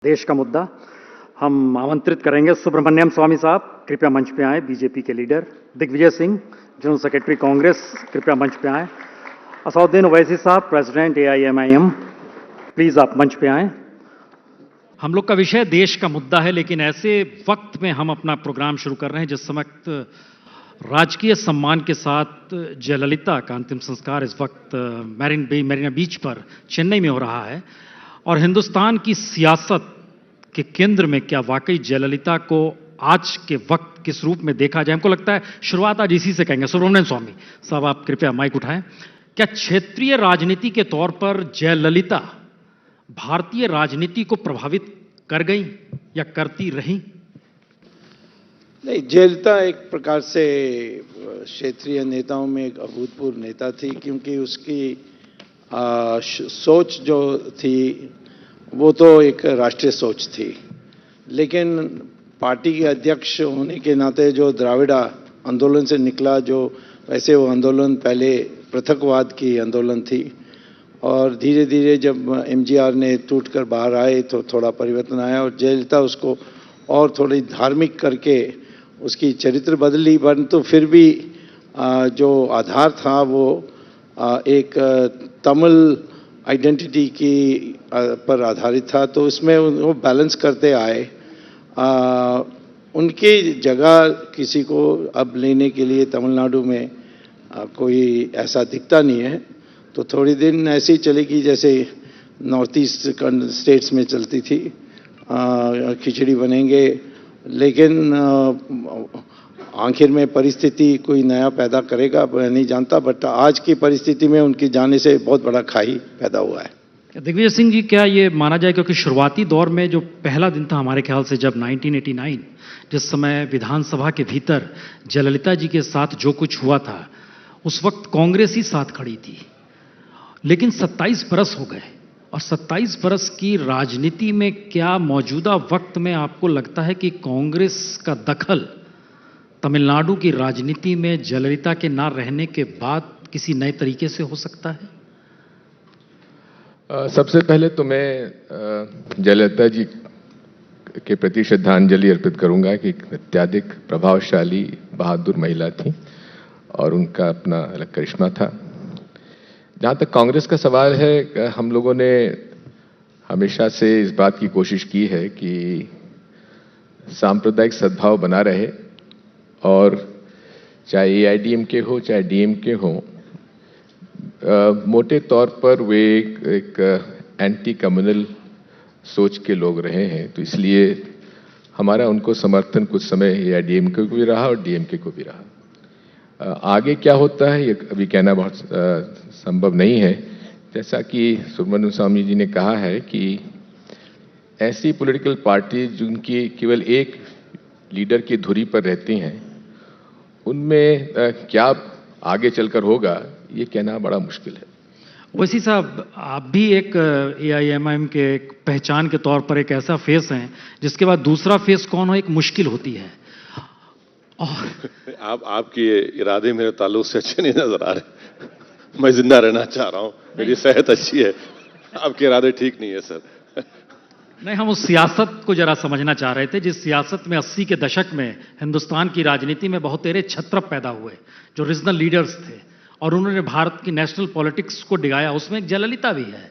देश का मुद्दा हम आमंत्रित करेंगे सुब्रमण्यम स्वामी साहब, कृपया मंच पे आए। बीजेपी के leader Digvijay Singh, general secretary Congress, कृपया मंच पे आए। असउद्दीन ओवैसी साहब, प्रेसिडेंट एआईएमआईएम, प्लीज आप मंच पे आए। हम लोग का विषय देश का मुद्दा है, लेकिन ऐसे वक्त में हम अपना प्रोग्राम शुरू कर रहे हैं जिस वक्त राजकीय सम्मान के साथ जयललिता का अंतिम संस्कार इस वक्त मरीना बीच पर चेन्नई में हो रहा है। और हिंदुस्तान की सियासत के केंद्र में क्या वाकई जयललिता को आज के वक्त किस रूप में देखा जाए? हमको लगता है शुरुआत आज इसी से करेंगे। सुब्रमण्यम स्वामी साहब, आप कृपया माइक उठाएं। क्या क्षेत्रीय राजनीति के तौर पर जयललिता भारतीय राजनीति को प्रभावित कर गई या करती रही? नहीं, जयललिता एक प्रकार से क्षेत्रीय नेताओं में एक अभूतपूर्व नेता थी, क्योंकि उसकी सोच जो थी वो तो एक राष्ट्रीय सोच थी, लेकिन पार्टी के अध्यक्ष होने के नाते जो द्राविड़ा आंदोलन से निकला, जो वैसे वो आंदोलन पहले पृथकवाद की आंदोलन थी, और धीरे धीरे जब एमजीआर ने टूटकर बाहर आए तो थोड़ा परिवर्तन आया, और जयललिता उसको और थोड़ी धार्मिक करके उसकी चरित्र बदली, परंतु फिर भी जो आधार था वो एक तमिल आइडेंटिटी की पर आधारित था। तो इसमें वो बैलेंस करते आए। उनकी जगह किसी को अब लेने के लिए तमिलनाडु में कोई ऐसा दिखता नहीं है। तो थोड़ी दिन ऐसे ही चलेगी जैसे नॉर्थ ईस्ट स्टेट्स में चलती थी, खिचड़ी बनेंगे, लेकिन आखिर में परिस्थिति कोई नया पैदा करेगा मैं नहीं जानता, बट आज की परिस्थिति में उनकी जाने से बहुत बड़ा खाई पैदा हुआ है। दिग्विजय सिंह जी, क्या ये माना जाए, क्योंकि शुरुआती दौर में जो पहला दिन था हमारे ख्याल से, जब 1989 जिस समय विधानसभा के भीतर जयललिता जी के साथ जो कुछ हुआ था, उस वक्त कांग्रेस ही साथ खड़ी थी, लेकिन 27 बरस हो गए, और 27 बरस की राजनीति में क्या मौजूदा वक्त में आपको लगता है कि कांग्रेस का दखल तमिलनाडु की राजनीति में जयललिता के ना रहने के बाद किसी नए तरीके से हो सकता है? सबसे पहले तो मैं जयललिता जी के प्रति श्रद्धांजलि अर्पित करूंगा कि अत्यधिक प्रभावशाली बहादुर महिला थी और उनका अपना अलग करिश्मा था। जहाँ तक कांग्रेस का सवाल है, हम लोगों ने हमेशा से इस बात की कोशिश की है कि सांप्रदायिक सद्भाव बना रहे, और चाहे एआईडीएमके हो चाहे डीएमके हो, मोटे तौर पर वे एक एंटी कम्युनल सोच के लोग रहे हैं। तो इसलिए हमारा उनको समर्थन कुछ समय एआईडीएमके को भी रहा और डीएमके को भी रहा। आगे क्या होता है ये अभी कहना बहुत संभव नहीं है। जैसा कि सुब्रमण्यम स्वामी जी ने कहा है कि ऐसी पॉलिटिकल पार्टी जिनकी केवल एक लीडर की धुरी पर रहती हैं, उनमें क्या आगे चलकर होगा ये कहना बड़ा मुश्किल है। वैसी साहब, आप भी एक एआईएमआईएम के एक पहचान के तौर पर एक ऐसा फेस हैं जिसके बाद दूसरा फेस कौन हो एक मुश्किल होती है। और आपकी इरादे मेरे ताल्लुक से अच्छे नहीं नजर आ रहे। मैं जिंदा रहना चाह रहा हूं, मेरी सेहत अच्छी है, आपके इरादे ठीक नहीं है सर। नहीं, हम उस सियासत को जरा समझना चाह रहे थे जिस सियासत में 80 के दशक में हिंदुस्तान की राजनीति में बहुत तेरे छत्रप पैदा हुए, जो रीजनल लीडर्स थे, और उन्होंने भारत की नेशनल पॉलिटिक्स को डिगाया। उसमें एक जयललिता भी है,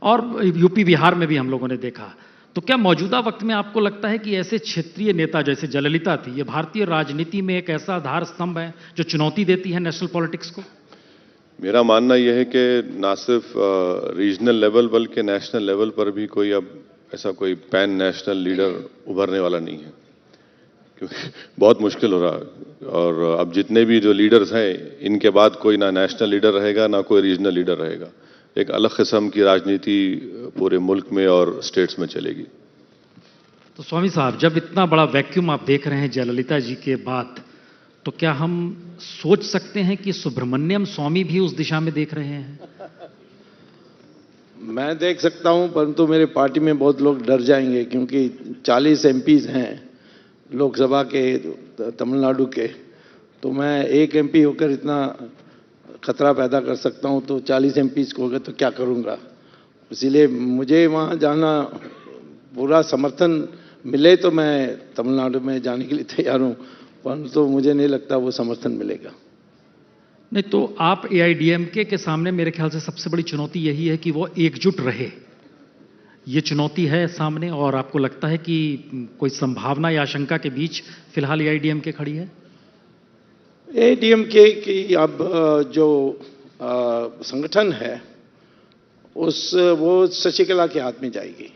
और यूपी बिहार में भी हम लोगों ने देखा। तो क्या मौजूदा वक्त में आपको लगता है कि ऐसे क्षेत्रीय नेता जैसे जयललिता थी, ये भारतीय राजनीति में एक ऐसा आधार स्तंभ है जो चुनौती देती है नेशनल पॉलिटिक्स को? मेरा मानना यह है कि ना सिर्फ रीजनल लेवल बल्कि नेशनल लेवल पर भी कोई अब ऐसा कोई पैन नेशनल लीडर उभरने वाला नहीं है, क्योंकि बहुत मुश्किल हो रहा है। और अब जितने भी जो लीडर्स हैं, इनके बाद कोई ना नेशनल लीडर रहेगा ना कोई रीजनल लीडर रहेगा। एक अलग किस्म की राजनीति पूरे मुल्क में और स्टेट्स में चलेगी। तो स्वामी साहब, जब इतना बड़ा वैक्यूम आप देख रहे हैं जयललिता जी के बाद, तो क्या हम सोच सकते हैं कि सुब्रमण्यम स्वामी भी उस दिशा में देख रहे हैं? मैं देख सकता हूं, परंतु मेरे पार्टी में बहुत लोग डर जाएंगे, क्योंकि 40 एमपीज हैं लोकसभा के तमिलनाडु के। तो मैं एक एमपी होकर इतना खतरा पैदा कर सकता हूं, तो 40 एमपीज को होगा तो क्या करूंगा। इसीलिए मुझे वहां जाना पूरा समर्थन मिले तो मैं तमिलनाडु में जाने के लिए तैयार हूं, परंतु मुझे नहीं लगता वो समर्थन मिलेगा। नहीं तो आप एआईडीएमके के सामने मेरे ख्याल से सबसे बड़ी चुनौती यही है कि वो एकजुट रहे, ये चुनौती है सामने। और आपको लगता है कि कोई संभावना या आशंका के बीच फिलहाल एआईडीएमके खड़ी है? एआईडीएमके की अब जो संगठन है वो शशिकला के हाथ में जाएगी,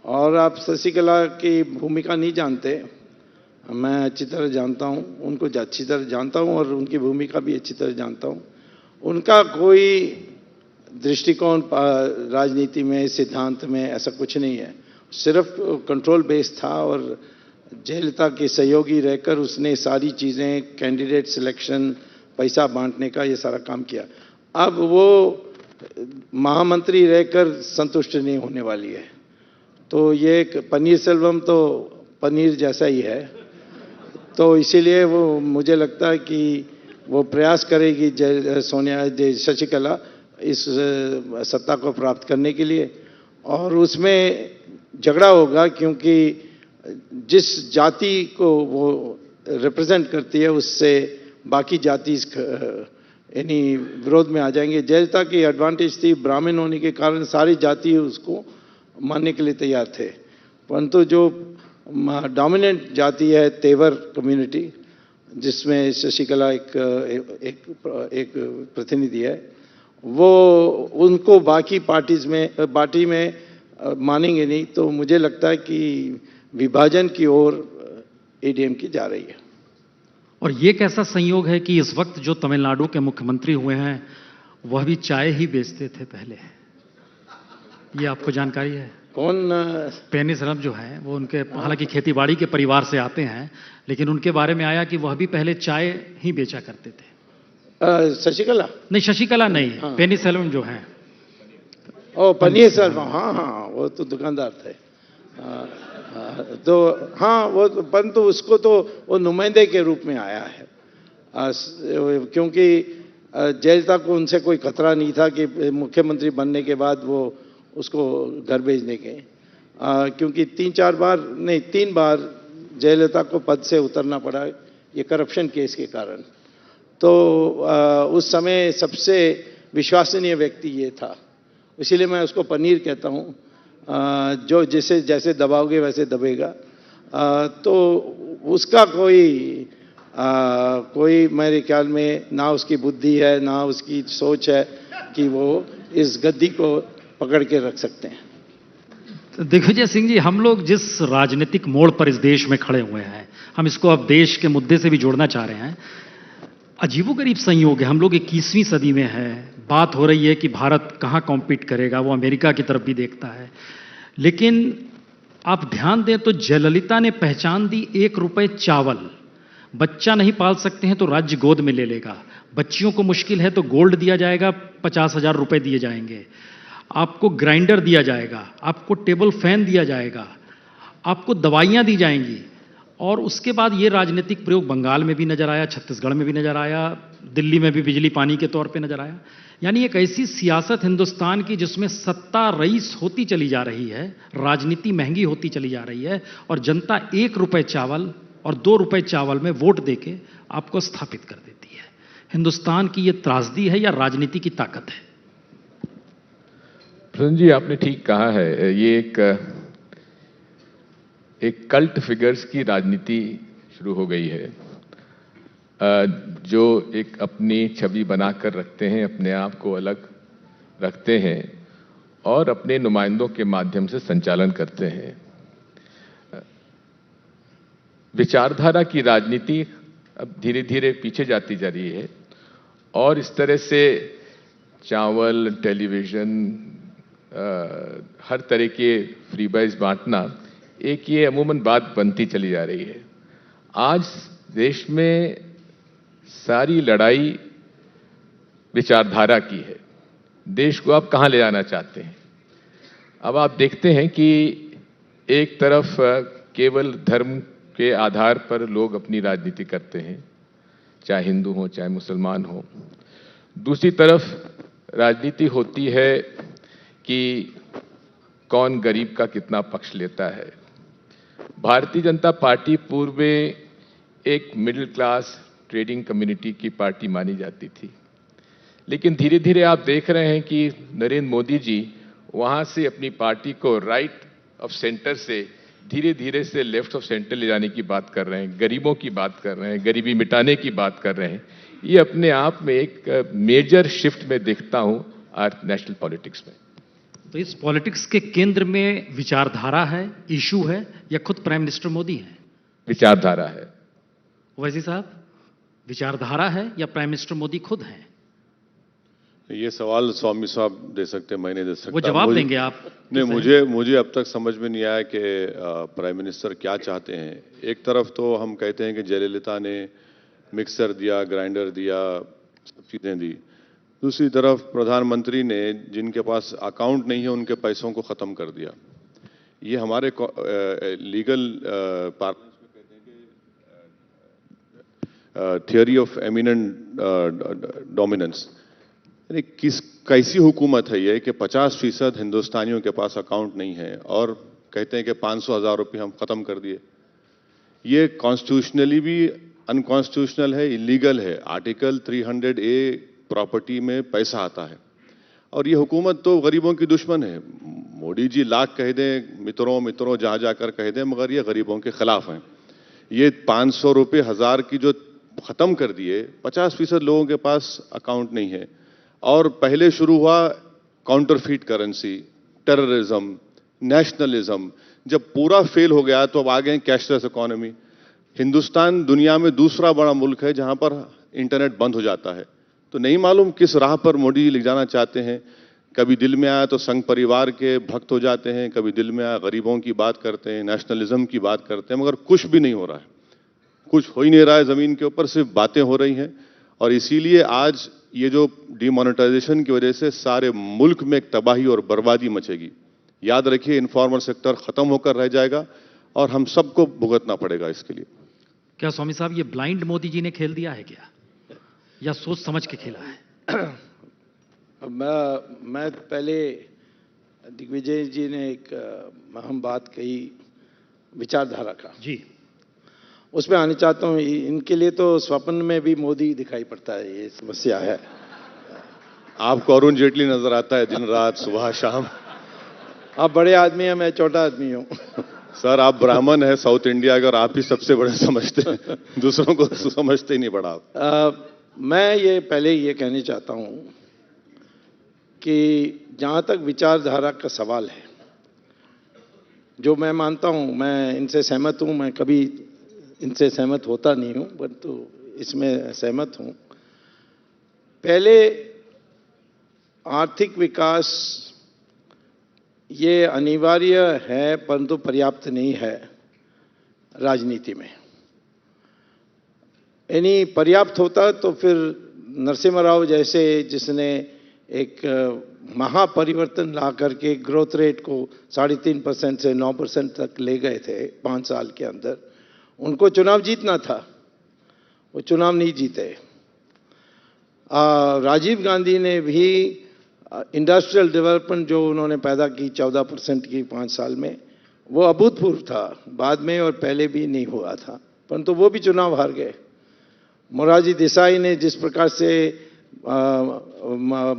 और आप शशिकला की भूमिका नहीं जानते, मैं अच्छी तरह जानता हूं, उनको अच्छी तरह जानता हूं और उनकी भूमिका भी अच्छी तरह जानता हूं। उनका कोई दृष्टिकोण राजनीति में, सिद्धांत में ऐसा कुछ नहीं है, सिर्फ कंट्रोल बेस्ड था और जयललिता के सहयोगी रहकर उसने सारी चीज़ें, कैंडिडेट सिलेक्शन, पैसा बांटने का ये सारा काम किया। अब वो महामंत्री रहकर संतुष्ट नहीं होने वाली है, तो ये पनीर सेल्वम तो पनीर जैसा ही है, तो इसीलिए वो मुझे लगता है कि वो प्रयास करेगी शशिकला इस सत्ता को प्राप्त करने के लिए, और उसमें झगड़ा होगा क्योंकि जिस जाति को वो रिप्रेजेंट करती है उससे बाकी जाति यानी विरोध में आ जाएंगे। जयललिता की एडवांटेज थी, ब्राह्मण होने के कारण सारी जाति उसको मानने के लिए तैयार थे, परंतु जो डोमिनेंट जाति है तेवर कम्युनिटी, जिसमें शशिकला एक प्रतिनिधि है, वो उनको बाकी पार्टी में मानेंगे नहीं, तो मुझे लगता है कि विभाजन की ओर एडीएम की जा रही है। और ये कैसा संयोग है कि इस वक्त जो तमिलनाडु के मुख्यमंत्री हुए हैं वह भी चाय ही बेचते थे पहले, ये आपको जानकारी है? कौन? पेनिसलम जो है वो उनके हालांकि खेतीबाड़ी के परिवार से आते हैं, लेकिन उनके बारे में आया कि वह भी पहले चाय ही बेचा करते थे। शशिकला? नहीं, शशिकला नहीं, हाँ। पेनिसलम जो है। ओ पनीर सेल्वम, हाँ, वो तो दुकानदार थे। तो हाँ, वो परंतु उसको तो वो नुमाइंदे के रूप में आया है, क्योंकि जयललिता को उनसे कोई खतरा नहीं था कि मुख्यमंत्री बनने के बाद वो उसको घर भेज देंगे, क्योंकि 3 बार जयललिता को पद से उतरना पड़ा ये करप्शन केस के कारण। तो उस समय सबसे विश्वसनीय व्यक्ति ये था, इसीलिए मैं उसको पनीर कहता हूँ, जो जैसे दबाओगे वैसे दबेगा। तो उसका कोई मेरे ख्याल में ना उसकी बुद्धि है ना उसकी सोच है कि वो इस गद्दी को पकड़ के रख सकते हैं। दिग्विजय सिंह जी, हम लोग जिस राजनीतिक मोड़ पर इस देश में खड़े हुए हैं, हम इसको अब देश के मुद्दे से भी जोड़ना चाह रहे हैं। अजीबोगरीब संयोग है, हम लोग 21वीं सदी में है, बात हो रही है कि भारत कहाँ कॉम्पीट करेगा, वो अमेरिका की तरफ भी देखता है। लेकिन आप ध्यान दें तो जयललिता ने पहचान दी 1 रुपए चावल, बच्चा नहीं पाल सकते हैं तो राज्य गोद में ले लेगा, बच्चियों को मुश्किल है तो गोल्ड दिया जाएगा, 50,000 रुपए दिए जाएंगे, आपको ग्राइंडर दिया जाएगा, आपको टेबल फैन दिया जाएगा, आपको दवाइयाँ दी जाएंगी। और उसके बाद ये राजनीतिक प्रयोग बंगाल में भी नजर आया, छत्तीसगढ़ में भी नजर आया, दिल्ली में भी बिजली पानी के तौर पे नजर आया। यानी एक ऐसी सियासत हिंदुस्तान की जिसमें सत्ता रईस होती चली जा रही है, राजनीति महंगी होती चली जा रही है, और जनता 1 रुपए चावल और 2 रुपए चावल में वोट देके आपको स्थापित कर देती है। हिंदुस्तान की ये त्रासदी है या राजनीति की ताकत है? प्रसन्न जी, आपने ठीक कहा है, ये एक कल्ट फिगर्स की राजनीति शुरू हो गई है, जो एक अपनी छवि बनाकर रखते हैं, अपने आप को अलग रखते हैं और अपने नुमाइंदों के माध्यम से संचालन करते हैं। विचारधारा की राजनीति अब धीरे धीरे पीछे जाती जा रही है, और इस तरह से चावल, टेलीविजन, हर तरह के फ्री बाइज बांटना एक ये अमूमन बात बनती चली जा रही है। आज देश में सारी लड़ाई विचारधारा की है। देश को आप कहां ले जाना चाहते हैं? अब आप देखते हैं कि एक तरफ केवल धर्म के आधार पर लोग अपनी राजनीति करते हैं, चाहे हिंदू हो चाहे मुसलमान हो। दूसरी तरफ राजनीति होती है कि कौन गरीब का कितना पक्ष लेता है। भारतीय जनता पार्टी पूर्व में एक मिडिल क्लास ट्रेडिंग कम्युनिटी की पार्टी मानी जाती थी, लेकिन धीरे धीरे आप देख रहे हैं कि नरेंद्र मोदी जी वहां से अपनी पार्टी को राइट ऑफ सेंटर से धीरे धीरे से लेफ्ट ऑफ सेंटर ले जाने की बात कर रहे हैं, गरीबों की बात कर रहे हैं, गरीबी मिटाने की बात कर रहे हैं। ये अपने आप में एक मेजर शिफ्ट में देखता हूं आज नेशनल पॉलिटिक्स में। तो इस पॉलिटिक्स के केंद्र में विचारधारा है, इशू है, या खुद प्राइम मिनिस्टर मोदी हैं? विचारधारा है। ओवैसी साहब, विचारधारा है या प्राइम मिनिस्टर मोदी खुद हैं? ये सवाल स्वामी साहब दे सकते हैं, मैं नहीं दे सकता। वो जवाब देंगे आप? नहीं, मुझे अब तक समझ में नहीं आया कि प्राइम मिनिस्टर क्या चाहते हैं। एक तरफ तो हम कहते हैं कि जयललिता ने मिक्सर दिया, ग्राइंडर दिया, सब चीज़ें दी। दूसरी तरफ प्रधानमंत्री ने जिनके पास अकाउंट नहीं है उनके पैसों को ख़त्म कर दिया। ये हमारे लीगल पार्लमेंट में कहते हैं कि थियोरी ऑफ एमिनेंट डोमिनेंस, यानी कैसी हुकूमत है ये कि 50% हिंदुस्तानियों के पास अकाउंट नहीं है और कहते हैं कि 500,000 रुपये हम ख़त्म कर दिए। ये कॉन्स्टिट्यूशनली भी अनकॉन्स्टिट्यूशनल है, इलीगल है। आर्टिकल 300A प्रॉपर्टी में पैसा आता है और ये हुकूमत तो गरीबों की दुश्मन है। मोदी जी लाख कह दें, मित्रों मित्रों जहाँ जाकर कह दें, मगर ये गरीबों के खिलाफ हैं। ये 500 रुपये, 1000 की जो ख़त्म कर दिए, 50% लोगों के पास अकाउंट नहीं है। और पहले शुरू हुआ काउंटरफीट करेंसी, टेररिज्म, नेशनलिज्म। जब पूरा फेल हो गया तो अब आ गए कैशलेस इकोनॉमी। हिंदुस्तान दुनिया में दूसरा बड़ा मुल्क है जहां पर इंटरनेट बंद हो जाता है। तो नहीं मालूम किस राह पर मोदी जी ले जाना चाहते हैं। कभी दिल में आया तो संघ परिवार के भक्त हो जाते हैं, कभी दिल में आया गरीबों की बात करते हैं, नेशनलिज्म की बात करते हैं, मगर कुछ भी नहीं हो रहा है। कुछ हो ही नहीं रहा है जमीन के ऊपर, सिर्फ बातें हो रही हैं। और इसीलिए आज ये जो डिमोनेटाइजेशन की वजह से सारे मुल्क में एक तबाही और बर्बादी मचेगी। याद रखिए, इनफॉर्मल सेक्टर खत्म होकर रह जाएगा और हम सबको भुगतना पड़ेगा इसके लिए। क्या स्वामी साहब ये ब्लाइंड मोदी जी ने खेल दिया है क्या, या सोच समझ के खेला है? मैं पहले दिग्विजय जी ने एक अहम बात कही विचारधारा का जी, उसमें आने चाहता हूँ। इनके लिए तो स्वप्न में भी मोदी दिखाई पड़ता है, ये समस्या है। आपको अरुण जेटली नजर आता है दिन रात, सुबह शाम। आप बड़े आदमी हैं, मैं छोटा आदमी हूँ। सर आप ब्राह्मण है साउथ इंडिया, अगर आप ही सबसे बड़े समझते हैं, दूसरों को समझते ही नहीं बड़ा आप। मैं ये पहले ये कहना चाहता हूँ कि जहाँ तक विचारधारा का सवाल है, जो मैं मानता हूँ, मैं इनसे सहमत हूँ। मैं कभी इनसे सहमत होता नहीं हूँ, परंतु इसमें सहमत हूँ। पहले आर्थिक विकास ये अनिवार्य है, परंतु पर्याप्त नहीं है राजनीति में। यानी पर्याप्त होता तो फिर नरसिम्हा राव जैसे, जिसने एक महापरिवर्तन ला करके ग्रोथ रेट को 3.5% से 9% तक ले गए थे 5 साल के अंदर, उनको चुनाव जीतना था, वो चुनाव नहीं जीते। राजीव गांधी ने भी इंडस्ट्रियल डेवलपमेंट जो उन्होंने पैदा की 14% की 5 साल में, वो अभूतपूर्व था। बाद में और पहले भी नहीं हुआ था, परंतु वो भी चुनाव हार गए। मोरारजी देसाई ने जिस प्रकार से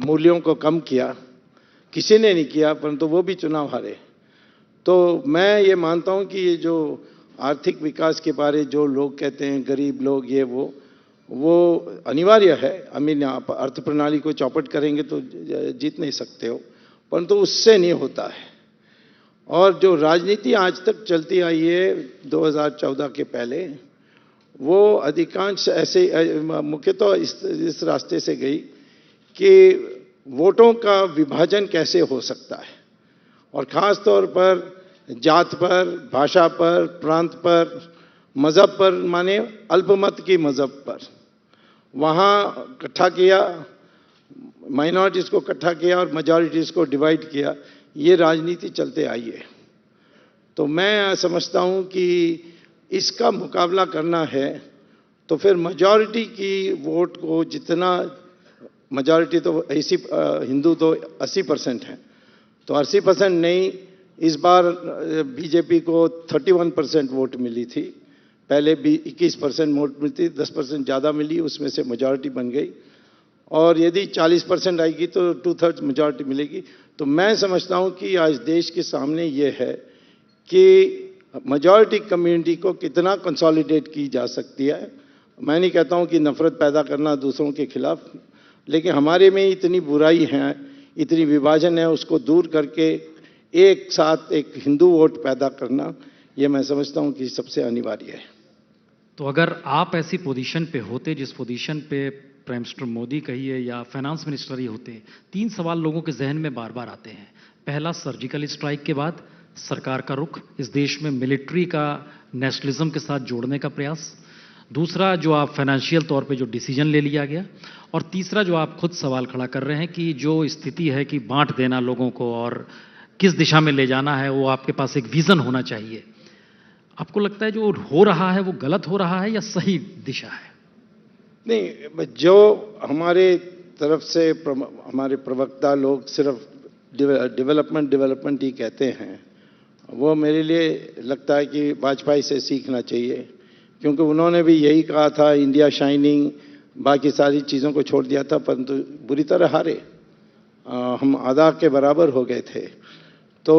मूल्यों को कम किया, किसी ने नहीं किया, परंतु वो भी चुनाव हारे। तो मैं ये मानता हूँ कि ये जो आर्थिक विकास के बारे जो लोग कहते हैं, गरीब लोग ये वो अनिवार्य है। आप अर्थ प्रणाली को चौपट करेंगे तो जीत नहीं सकते हो, परंतु उससे नहीं होता है। और जो राजनीति आज तक चलती आई है 2014 के पहले, वो अधिकांश ऐसे मुख्यतः इस रास्ते से गई कि वोटों का विभाजन कैसे हो सकता है, और ख़ास तौर पर जात पर, भाषा पर, प्रांत पर, मज़हब पर, माने अल्पमत की मज़हब पर वहाँ इकट्ठा किया, माइनॉरिटीज़ को इकट्ठा किया और मेजॉरिटीज़ को डिवाइड किया। ये राजनीति चलते आई है। तो मैं समझता हूँ कि इसका मुकाबला करना है तो फिर मेजॉरिटी की वोट को जितना, मेजॉरिटी तो हिंदू तो 80% है, तो 80% नहीं इस बार बीजेपी को 31% वोट मिली थी, पहले भी 21% वोट मिलती, 10% ज़्यादा मिली, उसमें से मेजॉरिटी बन गई। और यदि 40% आएगी तो 2/3 मेजॉरिटी मिलेगी। तो मैं समझता हूं कि आज देश के सामने ये है कि मेजॉरिटी कम्युनिटी को कितना कंसोलिडेट की जा सकती है। मैं नहीं कहता हूं कि नफरत पैदा करना दूसरों के खिलाफ, लेकिन हमारे में इतनी बुराई है, इतनी विभाजन है, उसको दूर करके एक साथ एक हिंदू वोट पैदा करना, ये मैं समझता हूं कि सबसे अनिवार्य है। तो अगर आप ऐसी पोजीशन पे होते जिस पोजीशन पे प्राइम मिनिस्टर मोदी कहिए या फाइनेंस मिनिस्टर ही होते, 3 सवाल लोगों के जहन में बार बार आते हैं। पहला, सर्जिकल स्ट्राइक के बाद सरकार का रुख, इस देश में मिलिट्री का नेशनलिज्म के साथ जोड़ने का प्रयास। दूसरा, जो आप फाइनेंशियल तौर पे जो डिसीजन ले लिया गया। और तीसरा, जो आप खुद सवाल खड़ा कर रहे हैं कि जो स्थिति है कि बांट देना लोगों को और किस दिशा में ले जाना है, वो आपके पास एक विजन होना चाहिए। आपको लगता है जो हो रहा है वो गलत हो रहा है या सही दिशा है? नहीं, जो हमारे तरफ से हमारे प्रवक्ता लोग सिर्फ डेवलपमेंट ही कहते हैं, वो मेरे लिए लगता है कि वाजपेयी से सीखना चाहिए, क्योंकि उन्होंने भी यही कहा था, इंडिया शाइनिंग, बाकी सारी चीज़ों को छोड़ दिया था, परंतु बुरी तरह हारे। हम आधा के बराबर हो गए थे। तो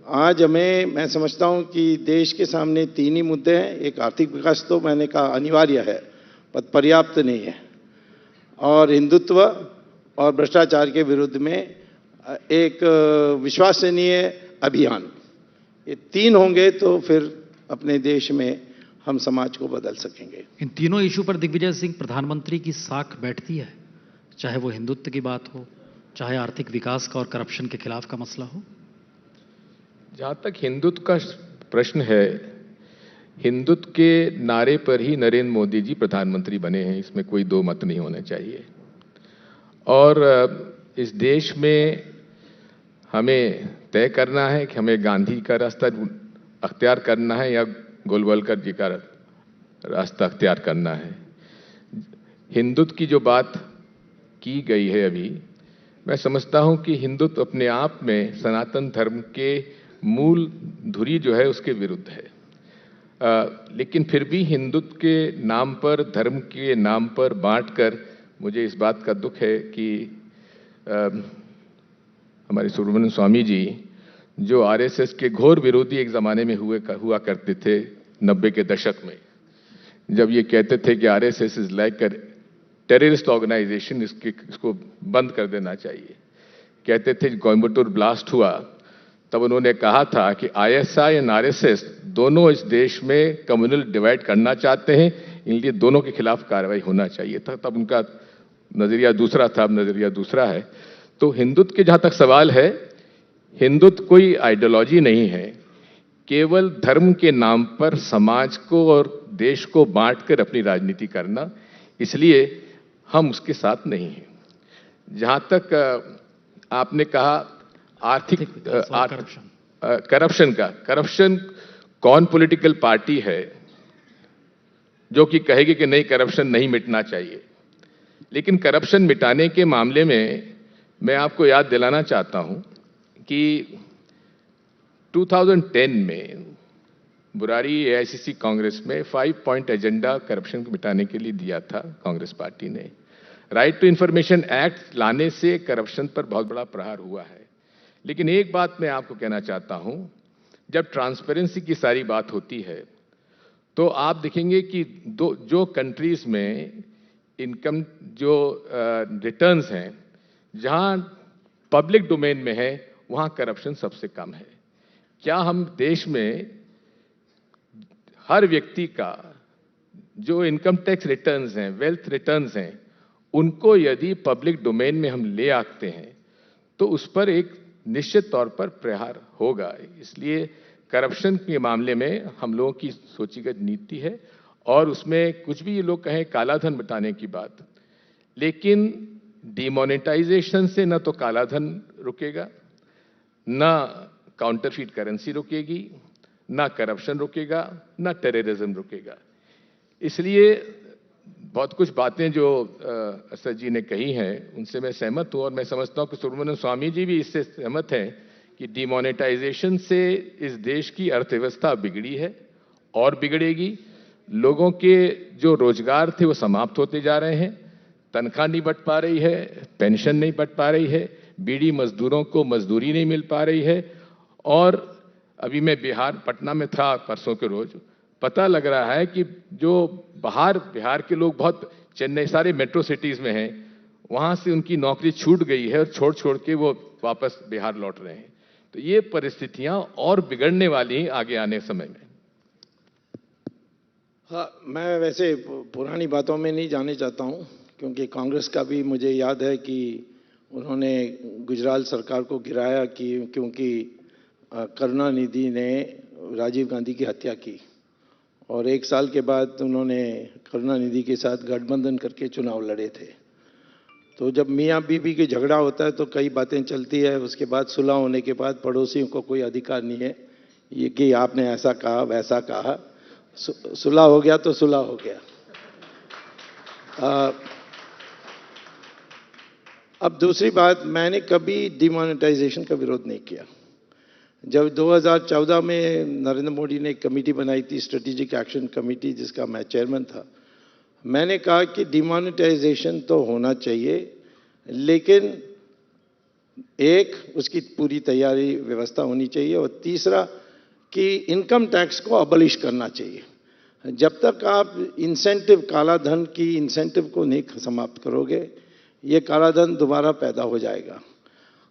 आज मैं समझता हूं कि देश के सामने 3 ही मुद्दे हैं। एक, आर्थिक विकास तो मैंने कहा अनिवार्य है पर पर्याप्त नहीं है, और हिंदुत्व और भ्रष्टाचार के विरुद्ध में एक विश्वसनीय अभियान, ये 3 होंगे तो फिर अपने देश में हम समाज को बदल सकेंगे। इन तीनों इशू पर दिग्विजय सिंह, प्रधानमंत्री की साख बैठती है, चाहे वो हिंदुत्व की बात हो, चाहे आर्थिक विकास का और करप्शन के खिलाफ का मसला हो। जहां तक हिंदुत्व का प्रश्न है, हिंदुत्व के नारे पर ही नरेंद्र मोदी जी प्रधानमंत्री बने हैं, इसमें कोई दो मत नहीं होना चाहिए। और इस देश में हमें तय करना है कि हमें गांधी का रास्ता अख्तियार करना है या गोलवलकर जी का रास्ता अख्तियार करना है। हिंदुत्व की जो बात की गई है अभी, मैं समझता हूं कि हिंदुत्व अपने आप में सनातन धर्म के मूल धुरी जो है उसके विरुद्ध है। लेकिन फिर भी हिंदुत्व के नाम पर, धर्म के नाम पर बांटकर मुझे इस बात का दुख है कि हमारे सुब्रमण्यम स्वामी जी, जो आरएसएस के घोर विरोधी एक जमाने में हुआ करते थे 90 के दशक में, जब ये कहते थे कि RSS is like a terrorist organisation, इसको बंद कर देना चाहिए। कहते थे कोयम्बटूर ब्लास्ट हुआ तब उन्होंने कहा था कि आईएसआई और आरएसएस दोनों इस देश में कम्युनल डिवाइड करना चाहते हैं, इसलिए दोनों के खिलाफ कार्रवाई होना चाहिए था। तब उनका नजरिया दूसरा था, अब नजरिया दूसरा है। तो हिंदुत्व के जहां तक सवाल है, हिंदुत्व कोई आइडियोलॉजी नहीं है, केवल धर्म के नाम पर समाज को और देश को बांटकर अपनी राजनीति करना, इसलिए हम उसके साथ नहीं हैं। जहां तक आपने कहा आर्थिक करप्शन, कौन पॉलिटिकल पार्टी है जो कि कहेगी कि नहीं करप्शन नहीं मिटना चाहिए। लेकिन करप्शन मिटाने के मामले में मैं आपको याद दिलाना चाहता हूं कि 2010 में बुरारी एआईसीसी कांग्रेस में 5 पॉइंट एजेंडा करप्शन को मिटाने के लिए दिया था कांग्रेस पार्टी ने। राइट टू इंफॉर्मेशन एक्ट लाने से करप्शन पर बहुत बड़ा प्रहार हुआ है। लेकिन एक बात मैं आपको कहना चाहता हूं, जब ट्रांसपेरेंसी की सारी बात होती है तो आप देखेंगे कि जो कंट्रीज में इनकम जो रिटर्न्स हैं, जहां पब्लिक डोमेन में है, वहां करप्शन सबसे कम है। क्या हम देश में हर व्यक्ति का जो इनकम टैक्स रिटर्न्स हैं, वेल्थ रिटर्न्स हैं, उनको यदि पब्लिक डोमेन में हम ले आते हैं तो उस पर एक निश्चित तौर पर प्रहार होगा। इसलिए करप्शन के मामले में हम लोगों की सोचीगत नीति है, और उसमें कुछ भी ये लोग कहें कालाधन मिटाने की बात, लेकिन डिमोनेटाइजेशन से न तो कालाधन रुकेगा, न काउंटरफीट करेंसी रुकेगी, न करप्शन रुकेगा, न टेररिज्म रुकेगा। इसलिए बहुत कुछ बातें जो असद जी ने कही हैं उनसे मैं सहमत हूं, और मैं समझता हूं कि सुब्रमण्यम स्वामी जी भी इससे सहमत हैं कि डिमोनेटाइजेशन से इस देश की अर्थव्यवस्था बिगड़ी है और बिगड़ेगी। लोगों के जो रोजगार थे वो समाप्त होते जा रहे हैं, तनख्वाह नहीं बढ़ पा रही है, पेंशन नहीं बढ़ पा रही है, बीड़ी मजदूरों को मजदूरी नहीं मिल पा रही है। और अभी मैं बिहार पटना में था परसों के रोज, पता लग रहा है कि जो बिहार के लोग बहुत चेन्नई सारे मेट्रो सिटीज में हैं, वहां से उनकी नौकरी छूट गई है और छोड़ छोड़ के वो वापस बिहार लौट रहे हैं। तो ये परिस्थितियां और बिगड़ने वाली हैं आगे आने समय में। हाँ, मैं वैसे पुरानी बातों में नहीं जाने चाहता हूँ, क्योंकि कांग्रेस का भी मुझे याद है कि उन्होंने गुजराल सरकार को गिराया क्योंकि करुणानिधि ने राजीव गांधी की हत्या की, और 1 साल के बाद उन्होंने करुणानिधि के साथ गठबंधन करके चुनाव लड़े थे। तो जब मियाँ बीबी की झगड़ा होता है तो कई बातें चलती है, उसके बाद सुलह होने के बाद पड़ोसियों को कोई अधिकार नहीं है ये कि आपने ऐसा कहा वैसा कहा, सुलह हो गया तो सुलह हो गया। अब दूसरी बात, मैंने कभी डिमोनेटाइजेशन का विरोध नहीं किया। जब 2014 में नरेंद्र मोदी ने एक कमेटी बनाई थी, स्ट्रेटेजिक एक्शन कमेटी, जिसका मैं चेयरमैन था, मैंने कहा कि डिमोनेटाइजेशन तो होना चाहिए, लेकिन एक उसकी पूरी तैयारी व्यवस्था होनी चाहिए, और तीसरा कि इनकम टैक्स को अबलिश करना चाहिए। जब तक आप इंसेंटिव, काला धन की इंसेंटिव को नहीं समाप्त करोगे, ये काला धन दोबारा पैदा हो जाएगा।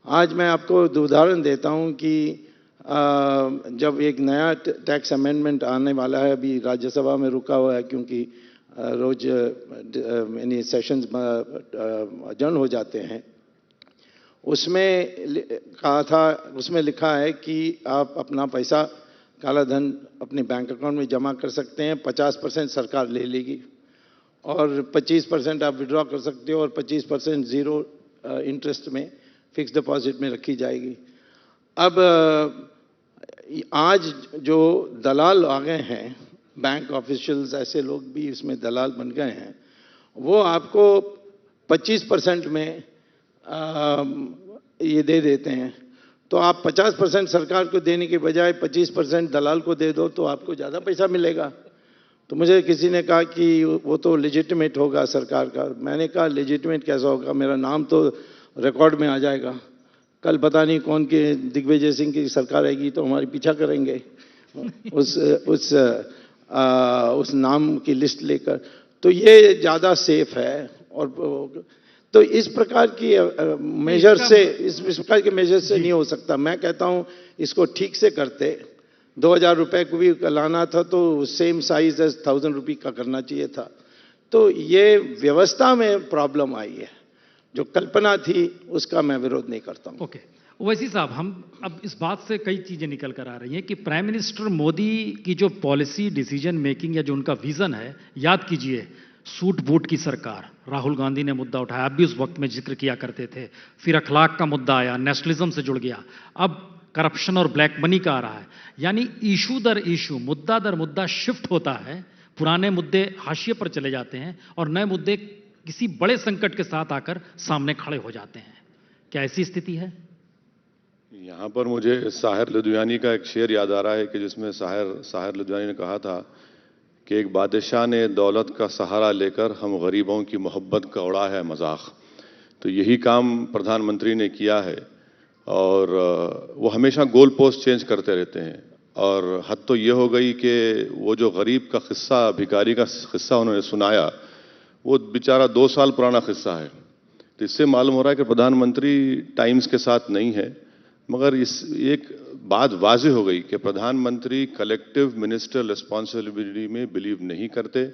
आज मैं आपको उदाहरण देता हूं कि जब एक नया टैक्स अमेंडमेंट आने वाला है, अभी राज्यसभा में रुका हुआ है क्योंकि रोज यानी सेशंस अजर्न हो जाते हैं, उसमें लिखा है कि आप अपना पैसा, काला धन अपने बैंक अकाउंट में जमा कर सकते हैं, 50% सरकार ले लेगी और 25% आप विड्रॉ कर सकते हो, और 25% जीरो इंटरेस्ट में फिक्स डिपॉजिट में रखी जाएगी। अब आज जो दलाल आ गए हैं, बैंक ऑफिशियल्स, ऐसे लोग भी इसमें दलाल बन गए हैं, वो आपको 25% में ये दे देते हैं। तो आप 50% सरकार को देने के बजाय 25% दलाल को दे दो तो आपको ज़्यादा पैसा मिलेगा। तो मुझे किसी ने कहा कि वो तो लेजिटिमेट होगा सरकार का। मैंने कहा लेजिटिमेट कैसा होगा, मेरा नाम तो रिकॉर्ड में आ जाएगा। कल पता नहीं कौन के दिग्विजय सिंह की सरकार आएगी तो हमारी पीछा करेंगे उस नाम की लिस्ट लेकर। तो ये ज़्यादा सेफ है। और तो इस प्रकार की मेजर से, इस प्रकार के मेजर से नहीं हो सकता। मैं कहता हूं इसको ठीक से करते, 2000 रुपए को भी लाना था तो सेम साइज एज 1000 रुपये का करना चाहिए था। तो ये व्यवस्था में प्रॉब्लम आई है, जो कल्पना थी उसका मैं विरोध नहीं करता हूं। ओके, ओवैसी साहब, हम अब इस बात से कई चीजें निकल कर आ रही हैं कि प्राइम मिनिस्टर मोदी की जो पॉलिसी डिसीजन मेकिंग या जो उनका विजन है, याद कीजिए सूट बूट की सरकार, राहुल गांधी ने मुद्दा उठाया, आप भी उस वक्त में जिक्र किया करते थे, फिर अखलाक का मुद्दा आया, नेशनलिज्म से जुड़ गया, अब करप्शन और ब्लैक मनी का आ रहा है। यानी इशू दर इशू, मुद्दा दर मुद्दा शिफ्ट होता है, पुराने मुद्दे हाशिए पर चले जाते हैं और नए मुद्दे किसी बड़े संकट के साथ आकर सामने खड़े हो जाते हैं। क्या ऐसी स्थिति है? यहाँ पर मुझे साहिर लुधियानी का एक शेर याद आ रहा है कि जिसमें साहिर लुधियानी ने कहा था कि एक बादशाह ने दौलत का सहारा लेकर हम गरीबों की मोहब्बत का उड़ा है मजाक। तो यही काम प्रधानमंत्री ने किया है, और वो हमेशा गोल पोस्ट चेंज करते रहते हैं। और हद तो ये हो गई कि वो जो गरीब का किस्सा, भिखारी का किस्सा उन्होंने सुनाया, वो बेचारा 2 साल पुराना किस्सा है। तो इससे मालूम हो रहा है कि प्रधानमंत्री टाइम्स के साथ नहीं है। मगर एक बात वाज़ेह हो गई कि प्रधानमंत्री कलेक्टिव मिनिस्ट्रियल रिस्पॉन्सिबिलिटी में बिलीव नहीं करते,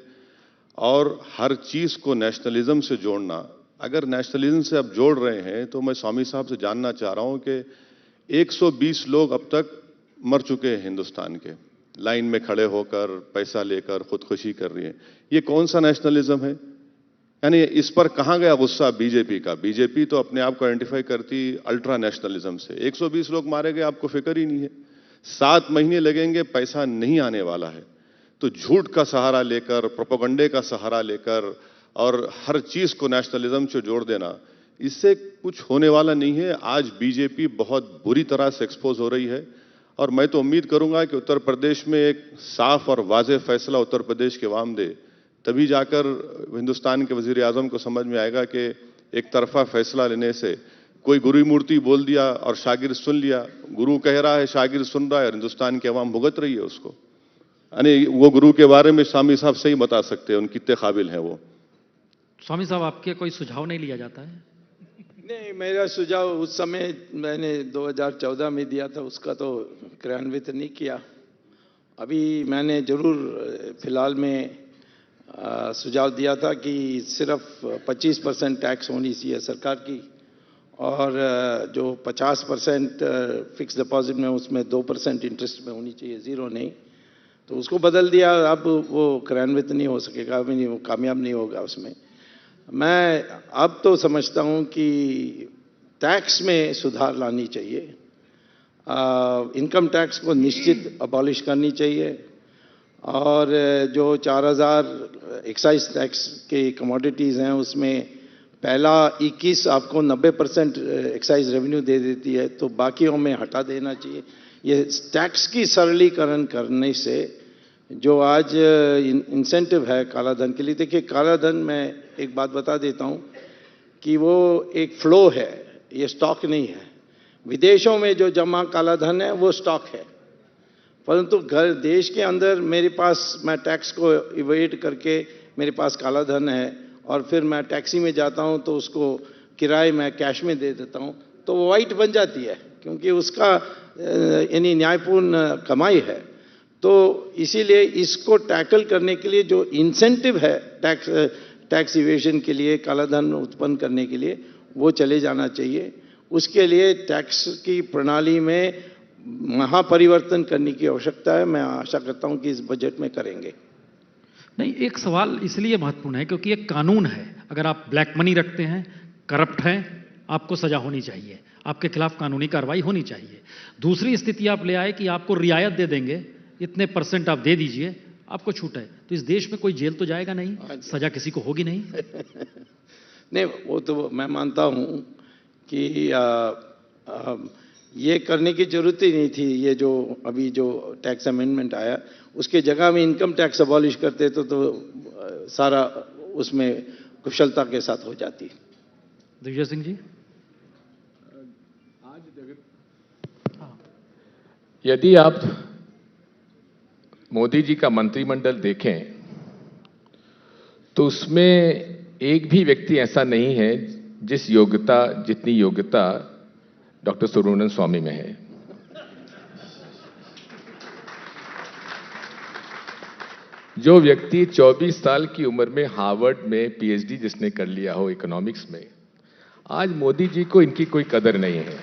और हर चीज को नेशनलिज्म से जोड़ना, अगर नेशनलिज्म से आप जोड़ रहे हैं तो मैं स्वामी साहब से जानना चाह रहा हूं कि 120 लोग अब तक मर चुके हैं हिंदुस्तान के, लाइन में खड़े होकर पैसा लेकर खुदकुशी कर रही है। ये कौन सा नेशनलिज्म है? यानी इस पर कहां गया गुस्सा बीजेपी का? बीजेपी तो अपने आप को आइडेंटिफाई करती अल्ट्रा नेशनलिज्म से। 120 लोग मारे गए, आपको फिक्र ही नहीं है। 7 महीने लगेंगे, पैसा नहीं आने वाला है। तो झूठ का सहारा लेकर, प्रोपेगेंडे का सहारा लेकर और हर चीज को नेशनलिज्म से जोड़ देना, इससे कुछ होने वाला नहीं है। आज बीजेपी बहुत बुरी तरह से एक्सपोज हो रही है और मैं तो उम्मीद करूंगा कि उत्तर प्रदेश में एक साफ और वाज़ेह फैसला उत्तर प्रदेश के अवाम दे, तभी जाकर हिंदुस्तान के वजीर आजम को समझ में आएगा कि एक तरफा फैसला लेने से, कोई गुरु मूर्ति बोल दिया और शागिर्द सुन लिया, गुरु कह रहा है शागिर्द सुन रहा है और हिंदुस्तान की अवाम भुगत रही है उसको। यानी वो गुरु के बारे में स्वामी साहब सही बता सकते हैं, उनके कितने काबिल हैं वो। स्वामी साहब, आपके कोई सुझाव नहीं लिया जाता है? नहीं, मेरा सुझाव उस समय मैंने 2014 में दिया था, उसका तो क्रियान्वित नहीं किया। अभी मैंने जरूर फिलहाल में सुझाव दिया था कि सिर्फ 25% टैक्स होनी चाहिए सरकार की, और जो 50% फिक्स डिपॉजिट में उसमें 2% इंटरेस्ट में होनी चाहिए, जीरो नहीं। तो उसको बदल दिया, अब वो क्रियान्वित नहीं हो सकेगा, अभी नहीं, वो कामयाब नहीं होगा उसमें। मैं अब तो समझता हूं कि टैक्स में सुधार लानी चाहिए, इनकम टैक्स को निश्चित अबॉलिश करनी चाहिए, और जो 4000 एक्साइज टैक्स के कमोडिटीज़ हैं उसमें पहला 21 आपको 90% एक्साइज रेवेन्यू दे देती है, तो बाकियों में हटा देना चाहिए। ये टैक्स की सरलीकरण करने से जो आज इंसेंटिव है काला धन के लिए, देखिए काला धन, मैं एक बात बता देता हूं कि वो एक फ्लो है, ये स्टॉक नहीं है। विदेशों में जो जमा काला धन है वो स्टॉक है, परंतु घर देश के अंदर मेरे पास, मैं टैक्स को इवेड करके मेरे पास काला धन है और फिर मैं टैक्सी में जाता हूं तो उसको किराए में कैश में दे देता हूं, तो वो वाइट बन जाती है, क्योंकि उसका यानी न्यायपूर्ण कमाई है। तो इसीलिए इसको टैकल करने के लिए जो इंसेंटिव है टैक्स इवेशन के लिए, काला धन उत्पन्न करने के लिए, वो चले जाना चाहिए। उसके लिए टैक्स की प्रणाली में महापरिवर्तन करने की आवश्यकता है। मैं आशा करता हूं कि इस बजट में करेंगे। नहीं, एक सवाल इसलिए महत्वपूर्ण है क्योंकि एक कानून है, अगर आप ब्लैक मनी रखते हैं, करप्ट हैं, आपको सजा होनी चाहिए, आपके खिलाफ कानूनी कार्रवाई होनी चाहिए। दूसरी स्थिति आप ले आए कि आपको रियायत दे देंगे, इतने % आप दे दीजिए, आपको छूट है, तो इस देश में कोई जेल तो जाएगा नहीं, सजा किसी को होगी नहीं। नहीं, वो तो मैं मानता हूं कि ये करने की जरूरत ही नहीं थी। ये जो अभी जो टैक्स अमेंडमेंट आया, उसके जगह में इनकम टैक्स अबॉलिश करते तो सारा उसमें कुशलता के साथ हो जाती। दिग्विजय सिंह जी, यदि आप मोदी जी का मंत्रिमंडल देखें तो उसमें एक भी व्यक्ति ऐसा नहीं है जितनी योग्यता डॉक्टर सुब्रमण्यम स्वामी में है। जो व्यक्ति 24 साल की उम्र में हार्वर्ड में पीएचडी जिसने कर लिया हो इकोनॉमिक्स में, आज मोदी जी को इनकी कोई कदर नहीं है।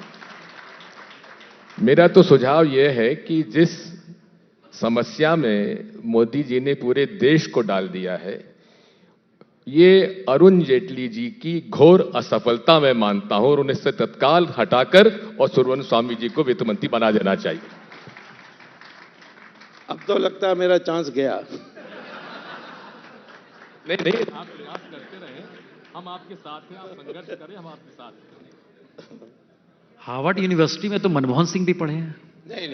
मेरा तो सुझाव यह है कि जिस समस्या में मोदी जी ने पूरे देश को डाल दिया है, ये अरुण जेटली जी की घोर असफलता मैं मानता हूं, और उन्हें से तत्काल हटाकर और सुब्रमण्यम स्वामी जी को वित्त मंत्री बना देना चाहिए। अब तो लगता है मेरा चांस गया। नहीं, आप प्रयास करते रहे, हम आपके साथ हैं, आप संघर्ष करें, हम आपके साथ हैं। हार्वर्ड यूनिवर्सिटी में तो मनमोहन सिंह भी पढ़े हैं। नहीं,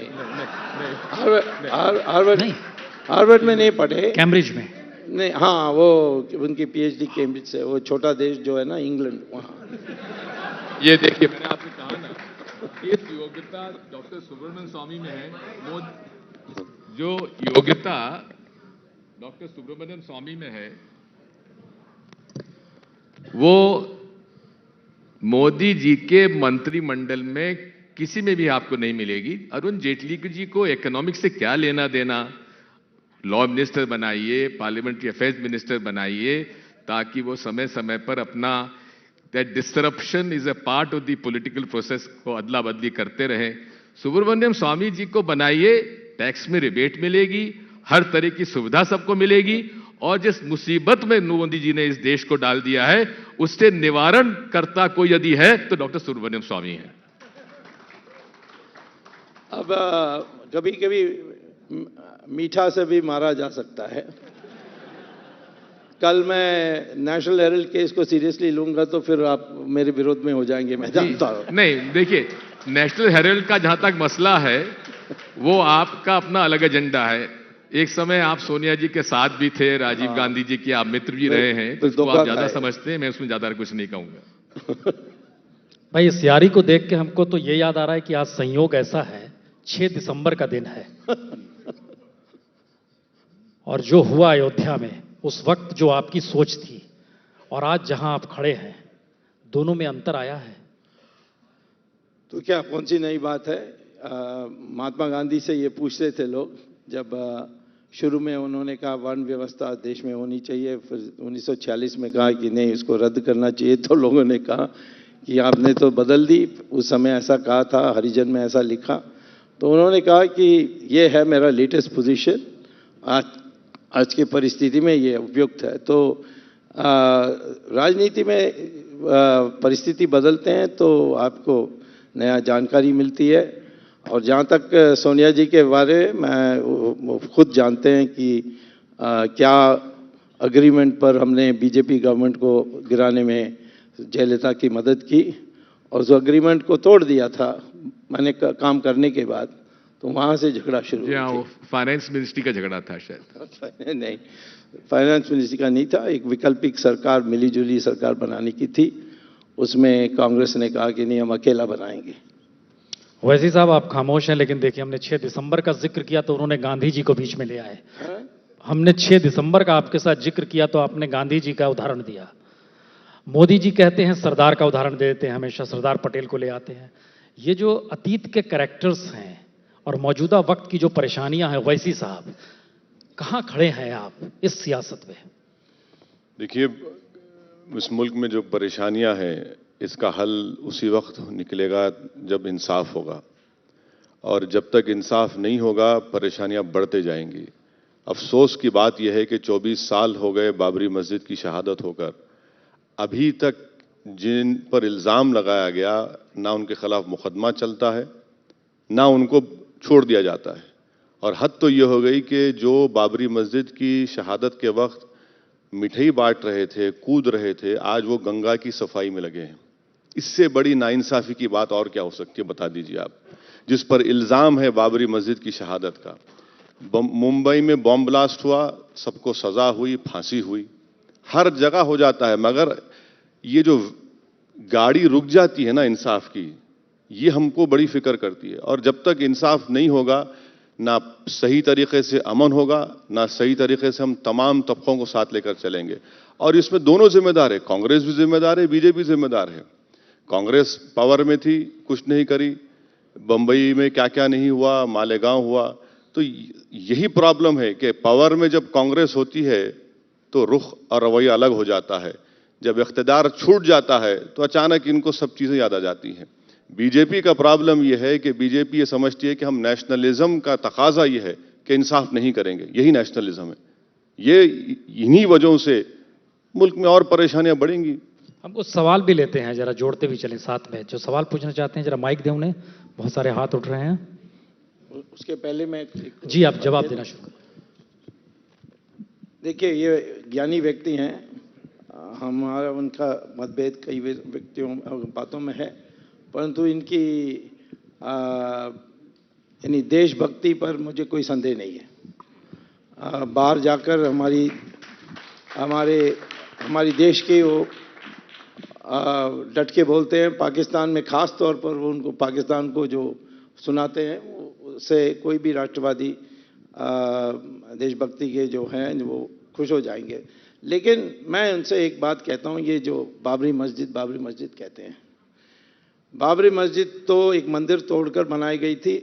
हार्वर्ड में नहीं पढ़े, कैम्ब्रिज में। नहीं, हाँ, वो उनकी पीएचडी कैम्ब्रिज से, वो छोटा देश जो है ना इंग्लैंड, वहाँ। ये देखिए, मैंने आपसे कहा ना, इस योग्यता डॉक्टर सुब्रमण्यम स्वामी में है। जो योग्यता डॉक्टर सुब्रमण्यम स्वामी में है, वो मोदी जी के मंत्रिमंडल में किसी में भी आपको नहीं मिलेगी। अरुण जेटली जी को इकोनॉमिक्स से क्या लेना देना? लॉ मिनिस्टर बनाइए, पार्लियामेंट्री अफेयर्स मिनिस्टर बनाइए, ताकि वो समय समय पर अपना that disruption is a part of the political process को अदला बदली करते रहें। सुब्रमण्यम स्वामी जी को बनाइए, टैक्स में रिबेट मिलेगी, हर तरह की सुविधा सबको मिलेगी, और जिस मुसीबत में मोदी जी ने इस देश को डाल दिया है, उससे निवारण करता कोई यदि है तो डॉक्टर सुब्रमण्यम स्वामी है। अब कभी कभी मीठा से भी मारा जा सकता है। कल मैं नेशनल हेराल्ड केस को सीरियसली लूंगा तो फिर आप मेरे विरोध में हो जाएंगे, मैं जानता हूं। नहीं, देखिए, नेशनल हेराल्ड का जहां तक मसला है वो आपका अपना अलग एजेंडा है। एक समय आप सोनिया जी के साथ भी थे, राजीव गांधी जी की आप मित्र भी रहे हैं, तो उसको आप ज्यादा समझते हैं, मैं उसमें ज्यादा कुछ नहीं कहूंगा। भाई, इस यारी को देख के हमको तो ये याद आ रहा है कि आज संयोग ऐसा है, 6 दिसंबर का दिन है और जो हुआ अयोध्या में उस वक्त जो आपकी सोच थी और आज जहां आप खड़े हैं, दोनों में अंतर आया है। तो क्या कौन सी नई बात है? महात्मा गांधी से ये पूछते थे लोग, जब शुरू में उन्होंने कहा वर्ण व्यवस्था देश में होनी चाहिए, फिर 1946 में कहा कि नहीं, इसको रद्द करना चाहिए, तो लोगों ने कहा कि आपने तो बदल दी, उस समय ऐसा कहा था, हरिजन में ऐसा लिखा। तो उन्होंने कहा कि ये है मेरा लेटेस्ट पोजीशन, आज की परिस्थिति में ये उपयुक्त है। तो राजनीति में परिस्थिति बदलते हैं तो आपको नया जानकारी मिलती है। और जहाँ तक सोनिया जी के बारे में खुद जानते हैं कि क्या अग्रीमेंट पर हमने बीजेपी गवर्नमेंट को गिराने में जयललिता की मदद की, और उस अग्रीमेंट को तोड़ दिया था मैंने काम करने के बाद, तो वहाँ से झगड़ा शुरू जी हाँ, वो फाइनेंस मिनिस्ट्री का झगड़ा था शायद। नहीं, फाइनेंस मिनिस्ट्री का नहीं था, एक वैकल्पिक सरकार, मिलीजुली सरकार बनाने की थी। उसमें कांग्रेस ने कहा कि नहीं, हम अकेला बनाएंगे। वैसी साहब, आप खामोश हैं, लेकिन देखिए हमने 6 दिसंबर का जिक्र किया तो उन्होंने गांधी जी को बीच में ले आए। हमने 6 दिसंबर का आपके साथ जिक्र किया तो आपने गांधी जी का उदाहरण दिया। मोदी जी कहते हैं सरदार का उदाहरण देते हैं, हमेशा सरदार पटेल को ले आते हैं। ये जो अतीत के कैरेक्टर्स हैं और मौजूदा वक्त की जो परेशानियां हैं, वैसी साहब कहां खड़े हैं आप इस सियासत में? देखिए, इस मुल्क में जो परेशानियां हैं, इसका हल उसी वक्त निकलेगा जब इंसाफ होगा, और जब तक इंसाफ नहीं होगा परेशानियां बढ़ते जाएंगी। अफसोस की बात यह है कि 24 साल हो गए बाबरी मस्जिद की शहादत होकर, अभी तक जिन पर इल्ज़ाम लगाया गया ना उनके खिलाफ मुकदमा चलता है, ना उनको छोड़ दिया जाता है। और हद तो ये हो गई कि जो बाबरी मस्जिद की शहादत के वक्त मिठाई बांट रहे थे, कूद रहे थे, आज वो गंगा की सफाई में लगे हैं। इससे बड़ी नाइंसाफी की बात और क्या हो सकती है, बता दीजिए आप। जिस पर इल्ज़ाम है बाबरी मस्जिद की शहादत का, मुंबई में बॉम्ब ब्लास्ट हुआ, सबको सजा हुई, फांसी हुई, हर जगह हो जाता है, मगर ये जो गाड़ी रुक जाती है ना इंसाफ की, ये हमको बड़ी फिक्र करती है। और जब तक इंसाफ नहीं होगा, ना सही तरीके से अमन होगा, ना सही तरीके से हम तमाम तबकों को साथ लेकर चलेंगे। और इसमें दोनों जिम्मेदार है, कांग्रेस भी जिम्मेदार है, बीजेपी जिम्मेदार है। कांग्रेस पावर में थी, कुछ नहीं करी, बंबई में क्या क्या नहीं हुआ, मालेगांव हुआ। तो यही प्रॉब्लम है कि पावर में जब कांग्रेस होती है तो रुख और रवैया अलग हो जाता है, जब इख्तिदार छूट जाता है तो अचानक इनको सब चीजें याद आ जाती हैं। बीजेपी का प्रॉब्लम यह है कि बीजेपी ये समझती है कि हम नेशनलिज्म का तकाजा ये है कि इंसाफ नहीं करेंगे, यही नेशनलिज्म है। ये इन्हीं वजहों से मुल्क में और परेशानियां बढ़ेंगी। हम कुछ सवाल भी लेते हैं, जरा जोड़ते भी चलें साथ में। जो सवाल पूछना चाहते हैं जरा माइक दें उन्हें, बहुत सारे हाथ उठ रहे हैं। उसके पहले मैं जी, आप जवाब देना शुरू करें। देखिए, ये ज्ञानी व्यक्ति हैं, हमारा उनका मतभेद कई व्यक्तियों बातों में है, परंतु इनकी यानी देशभक्ति पर मुझे कोई संदेह नहीं है। बाहर जाकर हमारी देश के वो डट के बोलते हैं। पाकिस्तान में खास तौर पर वो उनको पाकिस्तान को जो सुनाते हैं, उससे कोई भी राष्ट्रवादी देशभक्ति के जो हैं वो खुश हो जाएंगे। लेकिन मैं उनसे एक बात कहता हूँ, ये जो बाबरी मस्जिद कहते हैं, बाबरी मस्जिद तो एक मंदिर तोड़कर बनाई गई थी।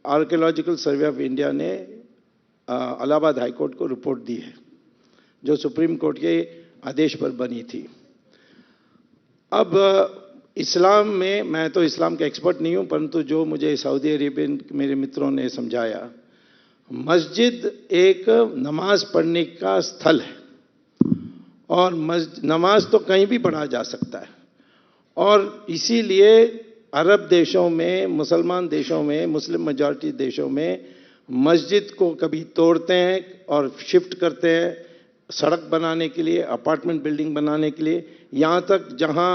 आर्कियोलॉजिकल सर्वे ऑफ इंडिया ने इलाहाबाद हाई कोर्ट को रिपोर्ट दी है, जो सुप्रीम कोर्ट के आदेश पर बनी थी। अब इस्लाम में, मैं तो इस्लाम का एक्सपर्ट नहीं हूं, परंतु जो मुझे सऊदी अरेबियन मेरे मित्रों ने समझाया, मस्जिद एक नमाज पढ़ने का स्थल है और नमाज तो कहीं भी पढ़ा जा सकता है। और इसीलिए अरब देशों में, मुसलमान देशों में, मुस्लिम मेजॉरिटी देशों में मस्जिद को कभी तोड़ते हैं और शिफ्ट करते हैं, सड़क बनाने के लिए, अपार्टमेंट बिल्डिंग बनाने के लिए, यहाँ तक जहाँ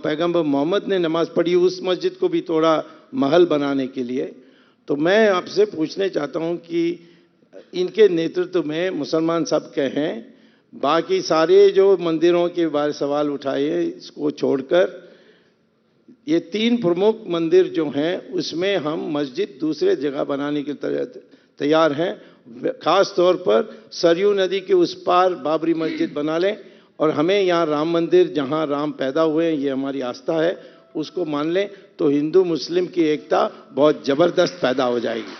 पैगंबर मोहम्मद ने नमाज पढ़ी उस मस्जिद को भी तोड़ा महल बनाने के लिए। तो मैं आपसे पूछने चाहता हूँ कि इनके नेतृत्व में मुसलमान सब के हैं, बाकी सारे जो मंदिरों के बारे सवाल उठाए इसको छोड़कर ये 3 प्रमुख मंदिर जो हैं उसमें हम मस्जिद दूसरे जगह बनाने के तैयार हैं। खास तौर पर सरयू नदी के उस पार बाबरी मस्जिद बना लें और हमें यहाँ राम मंदिर जहाँ राम पैदा हुए हैं, ये हमारी आस्था है, उसको मान लें तो हिंदू मुस्लिम की एकता बहुत जबरदस्त पैदा हो जाएगी।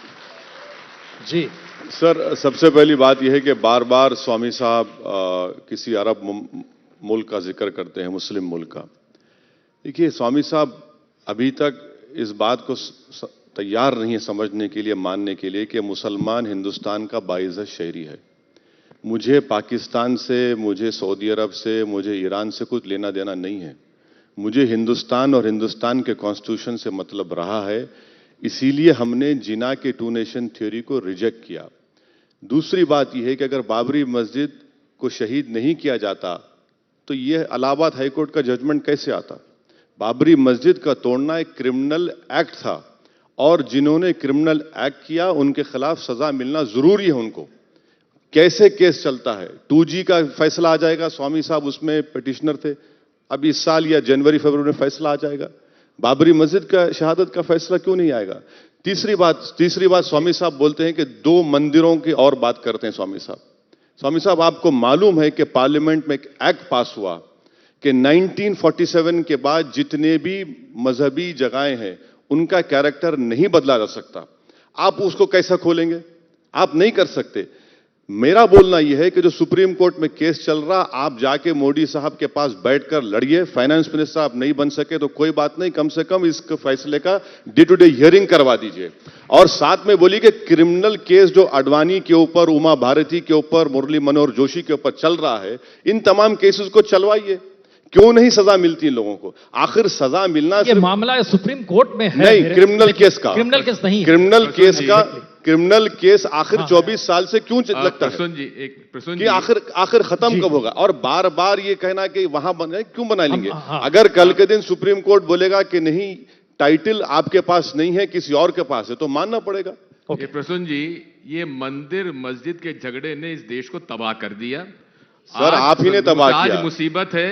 जी सर, सबसे पहली बात यह है कि बार बार स्वामी साहब किसी अरब मुल्क का जिक्र करते हैं, मुस्लिम मुल्क का। देखिए, स्वामी साहब अभी तक इस बात को तैयार नहीं है समझने के लिए, मानने के लिए कि मुसलमान हिंदुस्तान का बाइज़्ज़त शहरी है। मुझे पाकिस्तान से, मुझे सऊदी अरब से, मुझे ईरान से कुछ लेना देना नहीं है। मुझे हिंदुस्तान और हिंदुस्तान के कॉन्स्टिट्यूशन से मतलब रहा है, इसीलिए हमने जिना के 2 नेशन थ्योरी को रिजेक्ट किया। दूसरी बात यह है कि अगर बाबरी मस्जिद को शहीद नहीं किया जाता तो यह इलाहाबाद हाईकोर्ट का जजमेंट कैसे आता? बाबरी मस्जिद का तोड़ना एक क्रिमिनल एक्ट था और जिन्होंने क्रिमिनल एक्ट किया उनके खिलाफ सजा मिलना जरूरी है। उनको कैसे केस चलता है? 2G का फैसला आ जाएगा, स्वामी साहब उसमें पिटिशनर थे, अब इस साल या जनवरी फरवरी में फैसला आ जाएगा। बाबरी मस्जिद का शहादत का फैसला क्यों नहीं आएगा? तीसरी बात स्वामी साहब बोलते हैं कि 2 मंदिरों की और बात करते हैं स्वामी साहब, आपको मालूम है कि पार्लियामेंट में एक एक्ट पास हुआ कि 1947 के बाद जितने भी मजहबी जगहें हैं उनका कैरेक्टर नहीं बदला जा सकता। आप उसको कैसा खोलेंगे? आप नहीं कर सकते। मेरा बोलना यह है कि जो सुप्रीम कोर्ट में केस चल रहा, आप जाके मोदी साहब के पास बैठकर लड़िए। फाइनेंस मिनिस्टर आप नहीं बन सके तो कोई बात नहीं, कम से कम इस फैसले का डे टू डे हियरिंग करवा दीजिए। और साथ में बोलिए कि क्रिमिनल केस जो अडवाणी के ऊपर, उमा भारती के ऊपर, मुरली मनोहर जोशी के ऊपर चल रहा है, इन तमाम केसेस को चलवाइए। क्यों नहीं सजा मिलती इन लोगों को? आखिर सजा मिलना ये मामला सुप्रीम कोर्ट में है। नहीं, क्रिमिनल केस का, क्रिमिनल केस नहीं, क्रिमिनल केस आखिर 24 साल से क्यों लगता है कि आखिर खत्म कब होगा? और बार बार ये कहना कि वहां क्यों बना लेंगे? अगर कल के दिन सुप्रीम कोर्ट बोलेगा कि नहीं, टाइटल आपके पास नहीं है, किसी और के पास है, तो मानना पड़ेगा। प्रसून जी, ये मंदिर मस्जिद के झगड़े ने इस देश को तबाह कर दिया। सर, आप ही ने तबाह किया। आज मुसीबत है,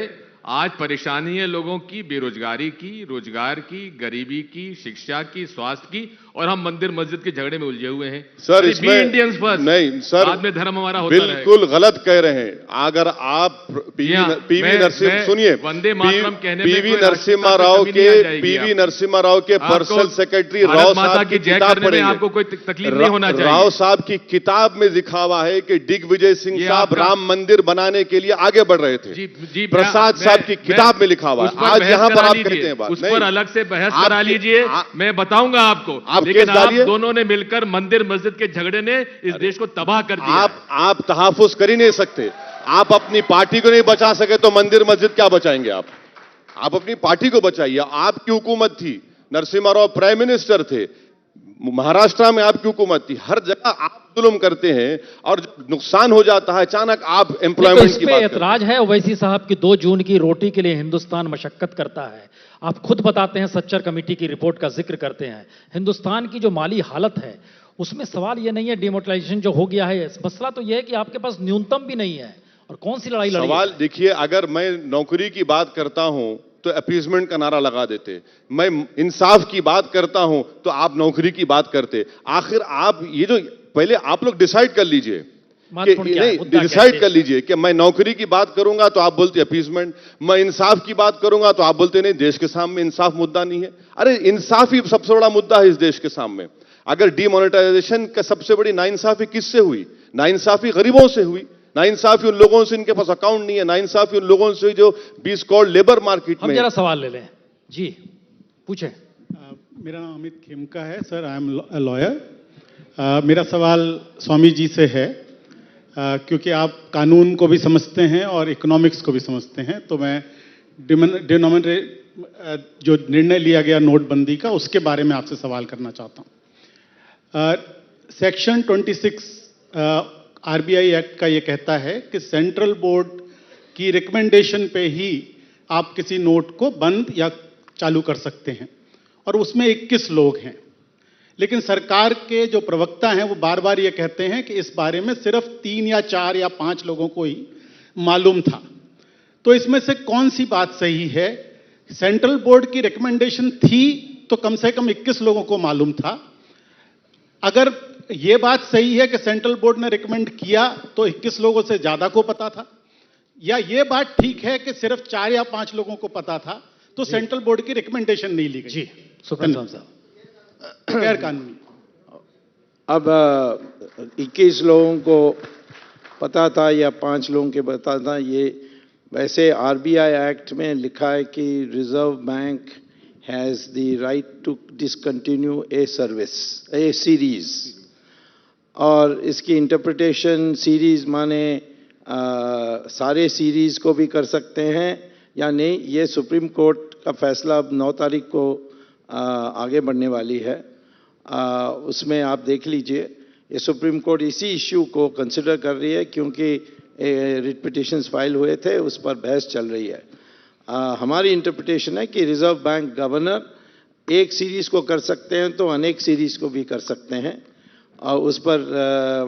आज परेशानी है लोगों की, बेरोजगारी की, रोजगार की, गरीबी की, शिक्षा की, स्वास्थ्य की, और हम मंदिर मस्जिद के झगड़े में उलझे हुए हैं। सर, इसमें इंडियंस फर्स्ट, नहीं सर, बाद में धर्म हमारा होता है। बिल्कुल गलत कह रहे हैं। अगर आप पीवी नरसिम्हा, सुनिए, वंदे मातरम कहने में पीवी नरसिम्हा राव के पर्सनल सेक्रेटरी राव साहब की किताब पढ़ेंगे, आपको कोई तकलीफ नहीं होना चाहिए। राव साहब की किताब में लिखा हुआ है कि दिग्विजय सिंह साहब राम मंदिर बनाने के लिए आगे बढ़ रहे थे। प्रसाद साहब की किताब में लिखा हुआ है। आज यहाँ पर आप कहते हैं बात, उस पर अलग से बहस करा लीजिए, मैं बताऊंगा आपको। लेकिन आप दोनों ने मिलकर मंदिर मस्जिद के झगड़े ने इस देश को तबाह कर दिया। आप तहफ़्फ़ुज़ कर ही नहीं सकते। आप अपनी पार्टी को नहीं बचा सके तो मंदिर मस्जिद क्या बचाएंगे? आप अपनी पार्टी को बचाइए। आपकी हुकूमत थी, नरसिम्हा राव प्राइम मिनिस्टर थे, महाराष्ट्र में आपकी हुकूमत थी। हर जगह आप जुल्म करते हैं और नुकसान हो जाता है, अचानक आप एम्प्लॉयमेंट की बात एतराज है ओवैसी साहब की 2 जून की रोटी के लिए हिंदुस्तान मशक्कत करता है। आप खुद बताते हैं, सच्चर कमेटी की रिपोर्ट का जिक्र करते हैं। हिंदुस्तान की जो माली हालत है उसमें सवाल यह नहीं है डिमोनेटाइजेशन जो हो गया है, मसला तो यह है कि आपके पास न्यूनतम भी नहीं है। और कौन सी लड़ाई लड़ी? सवाल देखिए, अगर मैं नौकरी की बात करता हूं तो अपीजमेंट का नारा लगा देते, मैं इंसाफ की बात करता हूं तो आप नौकरी की बात करते। आखिर आप ये जो पहले आप लोग डिसाइड कर लीजिए, डिसाइड कर लीजिए कि मैं नौकरी की बात करूंगा तो आप बोलते अपीजमेंट, मैं इंसाफ की बात करूंगा तो आप बोलते नहीं, देश के सामने इंसाफ मुद्दा नहीं है। अरे इंसाफ ही सबसे बड़ा मुद्दा है इस देश के सामने। अगर डिमोनेटाइजेशन का सबसे बड़ी नाइंसाफी किससे हुई? नाइंसाफी गरीबों से हुई, नाइंसाफी उन लोगों से इनके पास अकाउंट नहीं है, नाइंसाफी उन लोगों से जो 20 करोड़ लेबर मार्केट में। हम जरा सवाल ले लें जी, पूछें। मेरा नाम अमित खेमका है सर, आई एम लॉयर। मेरा सवाल स्वामी जी से है, क्योंकि आप कानून को भी समझते हैं और इकोनॉमिक्स को भी समझते हैं, तो मैं जो निर्णय लिया गया नोटबंदी का, उसके बारे में आपसे सवाल करना चाहता हूं। सेक्शन 26 आरबीआई एक्ट का ये कहता है कि सेंट्रल बोर्ड की रिकमेंडेशन पे ही आप किसी नोट को बंद या चालू कर सकते हैं, और उसमें 21 लोग हैं। लेकिन सरकार के जो प्रवक्ता हैं वो बार बार ये कहते हैं कि इस बारे में सिर्फ 3 या 4 या 5 लोगों को ही मालूम था। तो इसमें से कौन सी बात सही है? सेंट्रल बोर्ड की रिकमेंडेशन थी तो कम से कम 21 लोगों को मालूम था। अगर यह बात सही है कि सेंट्रल बोर्ड ने रिकमेंड किया तो 21 लोगों से ज्यादा को पता था, या यह बात ठीक है कि सिर्फ 4 या 5 लोगों को पता था तो सेंट्रल बोर्ड की रिकमेंडेशन नहीं ली गई? जी सुब्रमण्यम साहब। गैर कानूनी। अब 21 लोगों को पता था या 5 लोगों के पता था, ये वैसे आरबीआई एक्ट में लिखा है कि reserve bank has the right to discontinue a service, a series, और इसकी इंटरप्रिटेशन सीरीज माने सारे सीरीज को भी कर सकते हैं या नहीं, ये सुप्रीम कोर्ट का फैसला अब 9 तारीख को आगे बढ़ने वाली है। उसमें आप देख लीजिए, ये सुप्रीम कोर्ट इसी इश्यू को कंसिडर कर रही है क्योंकि रिट पिटिशंस फाइल हुए थे, उस पर बहस चल रही है। हमारी इंटरप्रिटेशन है कि रिजर्व बैंक गवर्नर एक सीरीज को कर सकते हैं तो अनेक सीरीज को भी कर सकते हैं, और उस पर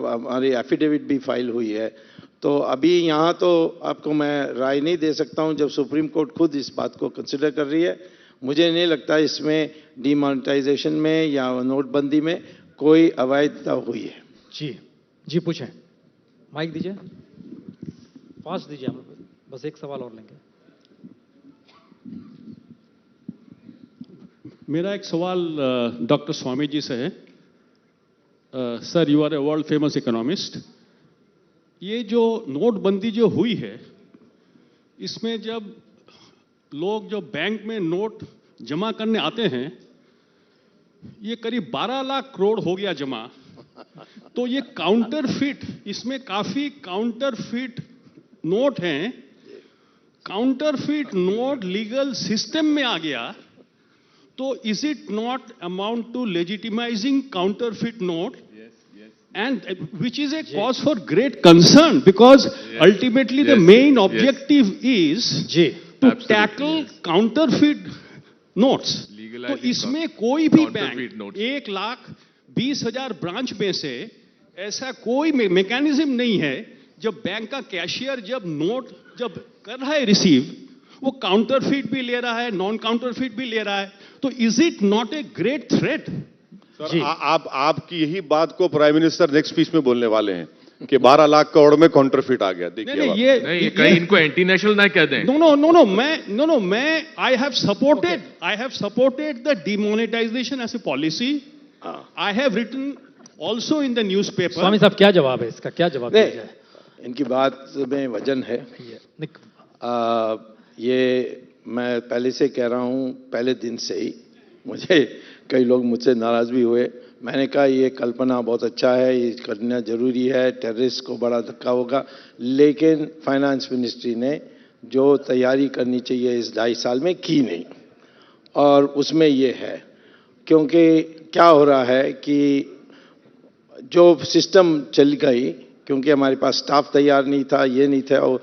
हमारी एफिडेविट भी फाइल हुई है। तो अभी यहाँ तो आपको मैं राय नहीं दे सकता हूँ, जब सुप्रीम कोर्ट खुद इस बात को कंसिडर कर रही है। मुझे नहीं लगता इसमें डीमोनेटाइजेशन में या नोटबंदी में कोई अवैधता हुई है। जी पूछें, माइक दीजिए, फास्ट दीजिए, हम बस एक सवाल और लेंगे। मेरा एक सवाल डॉक्टर स्वामी जी से है। Sir, you are a world famous economist. ये जो नोटबंदी जो हुई है, इसमें जब लोग जो बैंक में नोट जमा करने आते हैं, ये करीब 12 लाख करोड़ हो गया जमा। तो ये काउंटरफिट, इसमें काफी काउंटरफिट नोट हैं। काउंटरफिट नोट लीगल सिस्टम में आ गया, तो is it not amount to legitimizing counterfeit note? And which is a cause for great concern, because ultimately the main objective is to tackle counterfeit notes. तो इसमें कोई भी bank 1,20,000 branch में से ऐसा कोई मैकेनिज्म नहीं है जब बैंक का कैशियर जब नोट जब कर रहा है रिसीव, वो काउंटरफिट भी ले रहा है, नॉन काउंटरफिट भी ले रहा है। तो is it not a great threat? Sir, आपकी यही बात को प्राइम मिनिस्टर नेक्स्ट स्पीच में बोलने वाले हैं कि 12 लाख करोड़ में काउंटरफिट आ गया। देखिए नहीं, कहीं इनको एंटी नेशनल ना कह दें। नो, मैं I have supported the demonetization as a policy. I have written also in the newspaper. Swami साहब, क्या जवाब है इसका? क्या जवाब दिया जाए? इनकी बात में वजन है। ये मैं पहले से कह रहा हूँ, पहले दिन से ही। मुझे कई लोग मुझसे नाराज भी हुए। मैंने कहा ये कल्पना बहुत अच्छा है, ये करना जरूरी है, टेररिस्ट को बड़ा धक्का होगा, लेकिन फाइनेंस मिनिस्ट्री ने जो तैयारी करनी चाहिए इस 2.5 साल में की नहीं, और उसमें ये है। क्योंकि क्या हो रहा है कि जो सिस्टम चल गई, क्योंकि हमारे पास स्टाफ तैयार नहीं था, ये नहीं था, और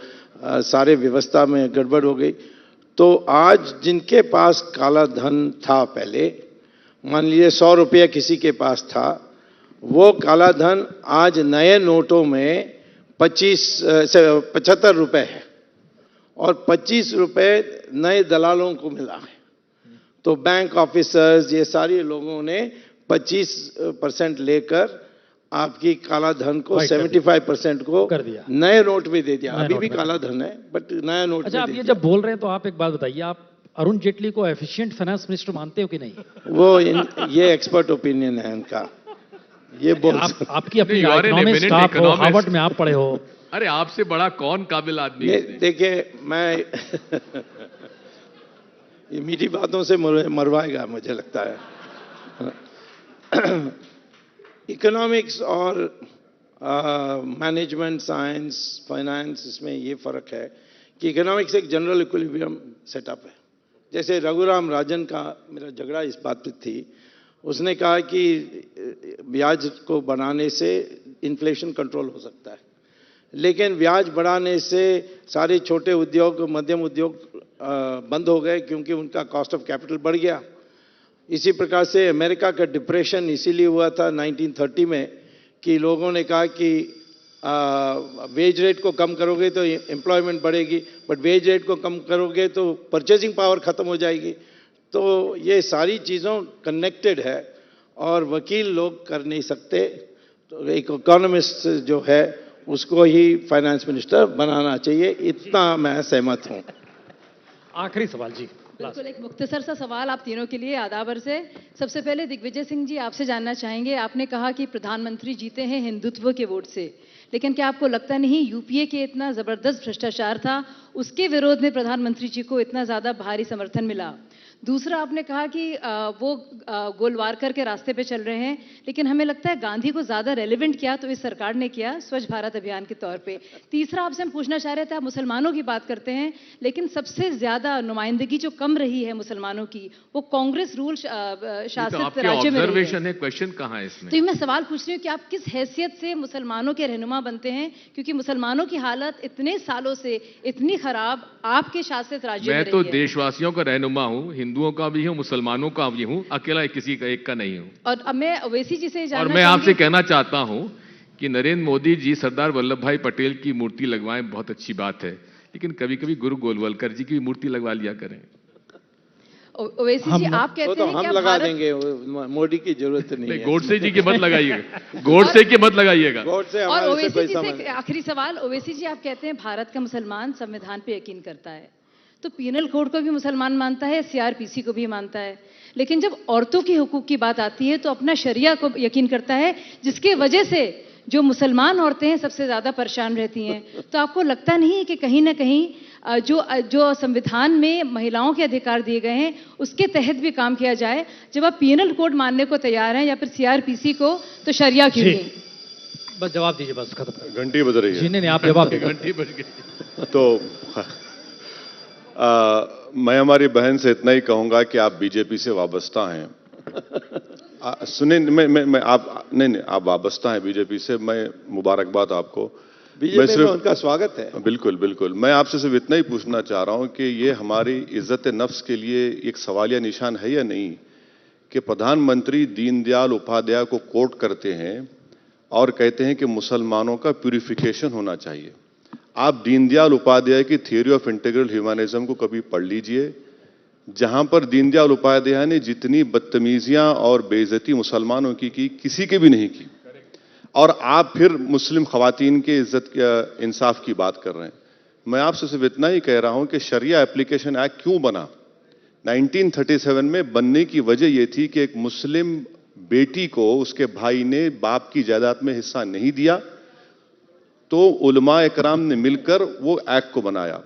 सारे व्यवस्था में गड़बड़ हो गई। तो आज जिनके पास काला धन था, पहले मान लीजिए 100 रुपये किसी के पास था, वो काला धन आज नए नोटों में 75 रुपये है, और 25 रुपये नए दलालों को मिला है। तो बैंक ऑफिसर्स, ये सारे लोगों ने 25% लेकर आपकी काला धन को 75% को कर दिया, नए नोट में दे दिया। अभी भी काला धन है, बट नया नोट। अच्छा, आप ये जब बोल रहे हैं तो आप एक बात बताइए, आप अरुण जेटली को एफिशिएंट फाइनेंस मिनिस्टर मानते हो कि नहीं? ये एक्सपर्ट ओपिनियन है उनका। ये आपकी अपनी इकोनॉमिक स्टाफ हो, हार्वर्ड में आप पढ़े हो। अरे आपसे बड़ा कौन काबिल आदमी है? देखिए, मैं ये मीठी बातों से मरवाएगा मुझे लगता है। इकोनॉमिक्स और मैनेजमेंट साइंस, फाइनेंस, इसमें ये फर्क है कि इकोनॉमिक्स एक जनरल इक्विलिब्रियम सेटअप है। जैसे रघुराम राजन का मेरा झगड़ा इस बात पे थी, उसने कहा कि ब्याज को बनाने से इन्फ्लेशन कंट्रोल हो सकता है। लेकिन ब्याज बढ़ाने से सारे छोटे उद्योग, मध्यम उद्योग बंद हो गए क्योंकि उनका कॉस्ट ऑफ कैपिटल बढ़ गया। इसी प्रकार से अमेरिका का डिप्रेशन इसीलिए हुआ था 1930 में कि लोगों ने कहा कि वेज रेट को कम करोगे तो एम्प्लॉयमेंट बढ़ेगी, बट वेज रेट को कम करोगे तो परचेजिंग पावर खत्म हो जाएगी। तो ये सारी चीज़ों कनेक्टेड है और वकील लोग कर नहीं सकते। तो एक इकोनॉमिस्ट जो है उसको ही फाइनेंस मिनिस्टर बनाना चाहिए, इतना मैं सहमत हूँ। आखिरी सवाल जी। बिल्कुल, एक मुख्तसर सा सवाल आप तीनों के लिए आदाबर से। सबसे पहले दिग्विजय सिंह जी, आपसे जानना चाहेंगे, आपने कहा कि प्रधानमंत्री जीते हैं हिंदुत्व के वोट से, लेकिन क्या आपको लगता नहीं यूपीए के इतना जबरदस्त भ्रष्टाचार था, उसके विरोध में प्रधानमंत्री जी को इतना ज्यादा भारी समर्थन मिला? दूसरा, आपने कहा कि वो गोलवारकर के रास्ते पे चल रहे हैं, लेकिन हमें लगता है गांधी को ज्यादा रेलेवेंट किया तो इस सरकार ने किया स्वच्छ भारत अभियान के तौर पे। तीसरा, आपसे हम पूछना चाह रहे थे, आप मुसलमानों की बात करते हैं, लेकिन सबसे ज्यादा नुमाइंदगी जो कम रही है मुसलमानों की वो कांग्रेस रूल शासित राज्य में रही है। क्वेश्चन कहाँ है इसमें? तो मैं सवाल पूछ रही हूँ कि आप किस हैसियत से मुसलमानों के रहनुमा बनते हैं, क्योंकि मुसलमानों की हालत इतने सालों से इतनी खराब आपके शासित राज्य में मैं रही तो है। देशवासियों का रहनुमा हूँ, हिंदुओं का भी हूँ, मुसलमानों का भी हूँ, अकेला किसी का एक का नहीं हूँ। और अब मैं ओवैसी जी से जानना और मैं आपसे चाहूंगी- कहना चाहता हूँ कि नरेंद्र मोदी जी सरदार वल्लभ भाई पटेल की मूर्ति लगवाएं, बहुत अच्छी बात है, लेकिन कभी कभी गुरु गोलवलकर जी की मूर्ति लगवा लिया करें। ओवैसी जी, आप कहते वो तो हैं कि हम आप लगा भारत- देंगे, मोदी की जरूरत नहीं है। गोडसे जी की मत लगाइएगा, गोडसे की मत लगाइएगा। गोडसे और हमारे से ओवैसी कोई जी संबंध से नहीं। आखिरी सवाल, ओवैसी जी आप कहते हैं भारत का मुसलमान संविधान पे यकीन करता है, तो पीनल कोड को भी मुसलमान मानता है, सीआरपीसी को भी मानता है, लेकिन जब औरतों के हुकूक की बात आती है तो अपना शरिया को यकीन करता है, जिसके वजह से जो मुसलमान औरतें हैं सबसे ज्यादा परेशान रहती हैं। तो आपको लगता नहीं है कि कहीं ना कहीं जो संविधान में महिलाओं के अधिकार दिए गए हैं उसके तहत भी काम किया जाए? जब आप पीनल कोड मानने को तैयार हैं या फिर सीआरपीसी को, तो शरिया क्यों जी। नहीं? बस जवाब दीजिए, बस खत्म। घंटी बज रही जी है नहीं, आप जवाब दीजिए। घंटी बज गई। तो मैं हमारी बहन से इतना ही कहूंगा कि आप बीजेपी से वाबस्ता हैं। सुने, मैं आप नहीं, आप वाबस्ता हैं बीजेपी से, मैं मुबारकबाद आपको। बीजेपी में उनका स्वागत है। बिल्कुल बिल्कुल, मैं आपसे सिर्फ इतना ही पूछना चाह रहा हूं कि ये हमारी इज्जत नफ्स के लिए एक सवालिया निशान है या नहीं कि प्रधानमंत्री दीनदयाल उपाध्याय को कोट करते हैं और कहते हैं कि मुसलमानों का प्यूरिफिकेशन होना चाहिए। आप दीनदयाल उपाध्याय की थियोरी ऑफ इंटीग्रल ह्यूमनिज्म को कभी पढ़ लीजिए, जहां पर दीनदयाल उपाध्याय ने जितनी बदतमीजियां और बेइज्जती मुसलमानों की किसी के भी नहीं की, और आप फिर मुस्लिम खवातीन के इज्जत इंसाफ की बात कर रहे हैं। मैं आपसे सिर्फ इतना ही कह रहा हूं कि शरिया एप्लीकेशन एक्ट क्यों बना? 1937 में बनने की वजह यह थी कि एक मुस्लिम बेटी को उसके भाई ने बाप की जायदाद में हिस्सा नहीं दिया, तो उलमा इकराम ने मिलकर वो एक्ट को बनाया।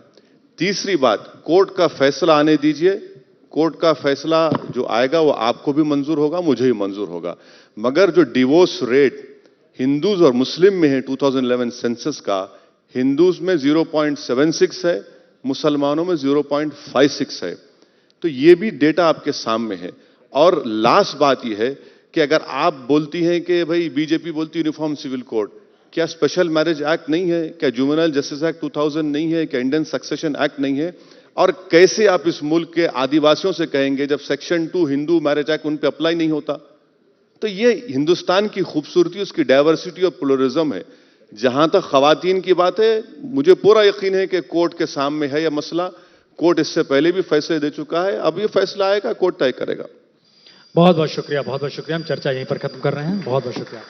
तीसरी बात, कोर्ट का फैसला आने दीजिए, कोर्ट का फैसला जो आएगा वो आपको भी मंजूर होगा, मुझे भी मंजूर होगा, मगर जो डिवोर्स रेट हिंदूज और मुस्लिम में है 2011 सेंसस का, हिंदूज में 0.76 है, मुसलमानों में 0.56 है। तो ये भी डेटा आपके सामने है। और लास्ट बात यह है कि अगर आप बोलती हैं कि भाई बीजेपी बोलती यूनिफॉर्म सिविल कोड, क्या स्पेशल मैरिज एक्ट नहीं है? क्या जुवेनाइल जस्टिस एक्ट 2000 नहीं है? क्या इंडियन सक्सेशन एक्ट नहीं है? और कैसे आप इस मुल्क के आदिवासियों से कहेंगे जब सेक्शन 2 हिंदू मैरिज एक्ट उन पर अप्लाई नहीं होता? तो ये हिंदुस्तान की खूबसूरती, उसकी डाइवर्सिटी और प्लुरलिज्म है। जहां तक खवातीन की बात है, मुझे पूरा यकीन है कि कोर्ट के सामने है यह मसला। कोर्ट इससे पहले भी फैसले दे चुका है, अब ये फैसला आएगा, कोर्ट तय करेगा। बहुत बहुत शुक्रिया, बहुत बहुत शुक्रिया। हम चर्चा यहीं पर खत्म कर रहे हैं। बहुत बहुत शुक्रिया।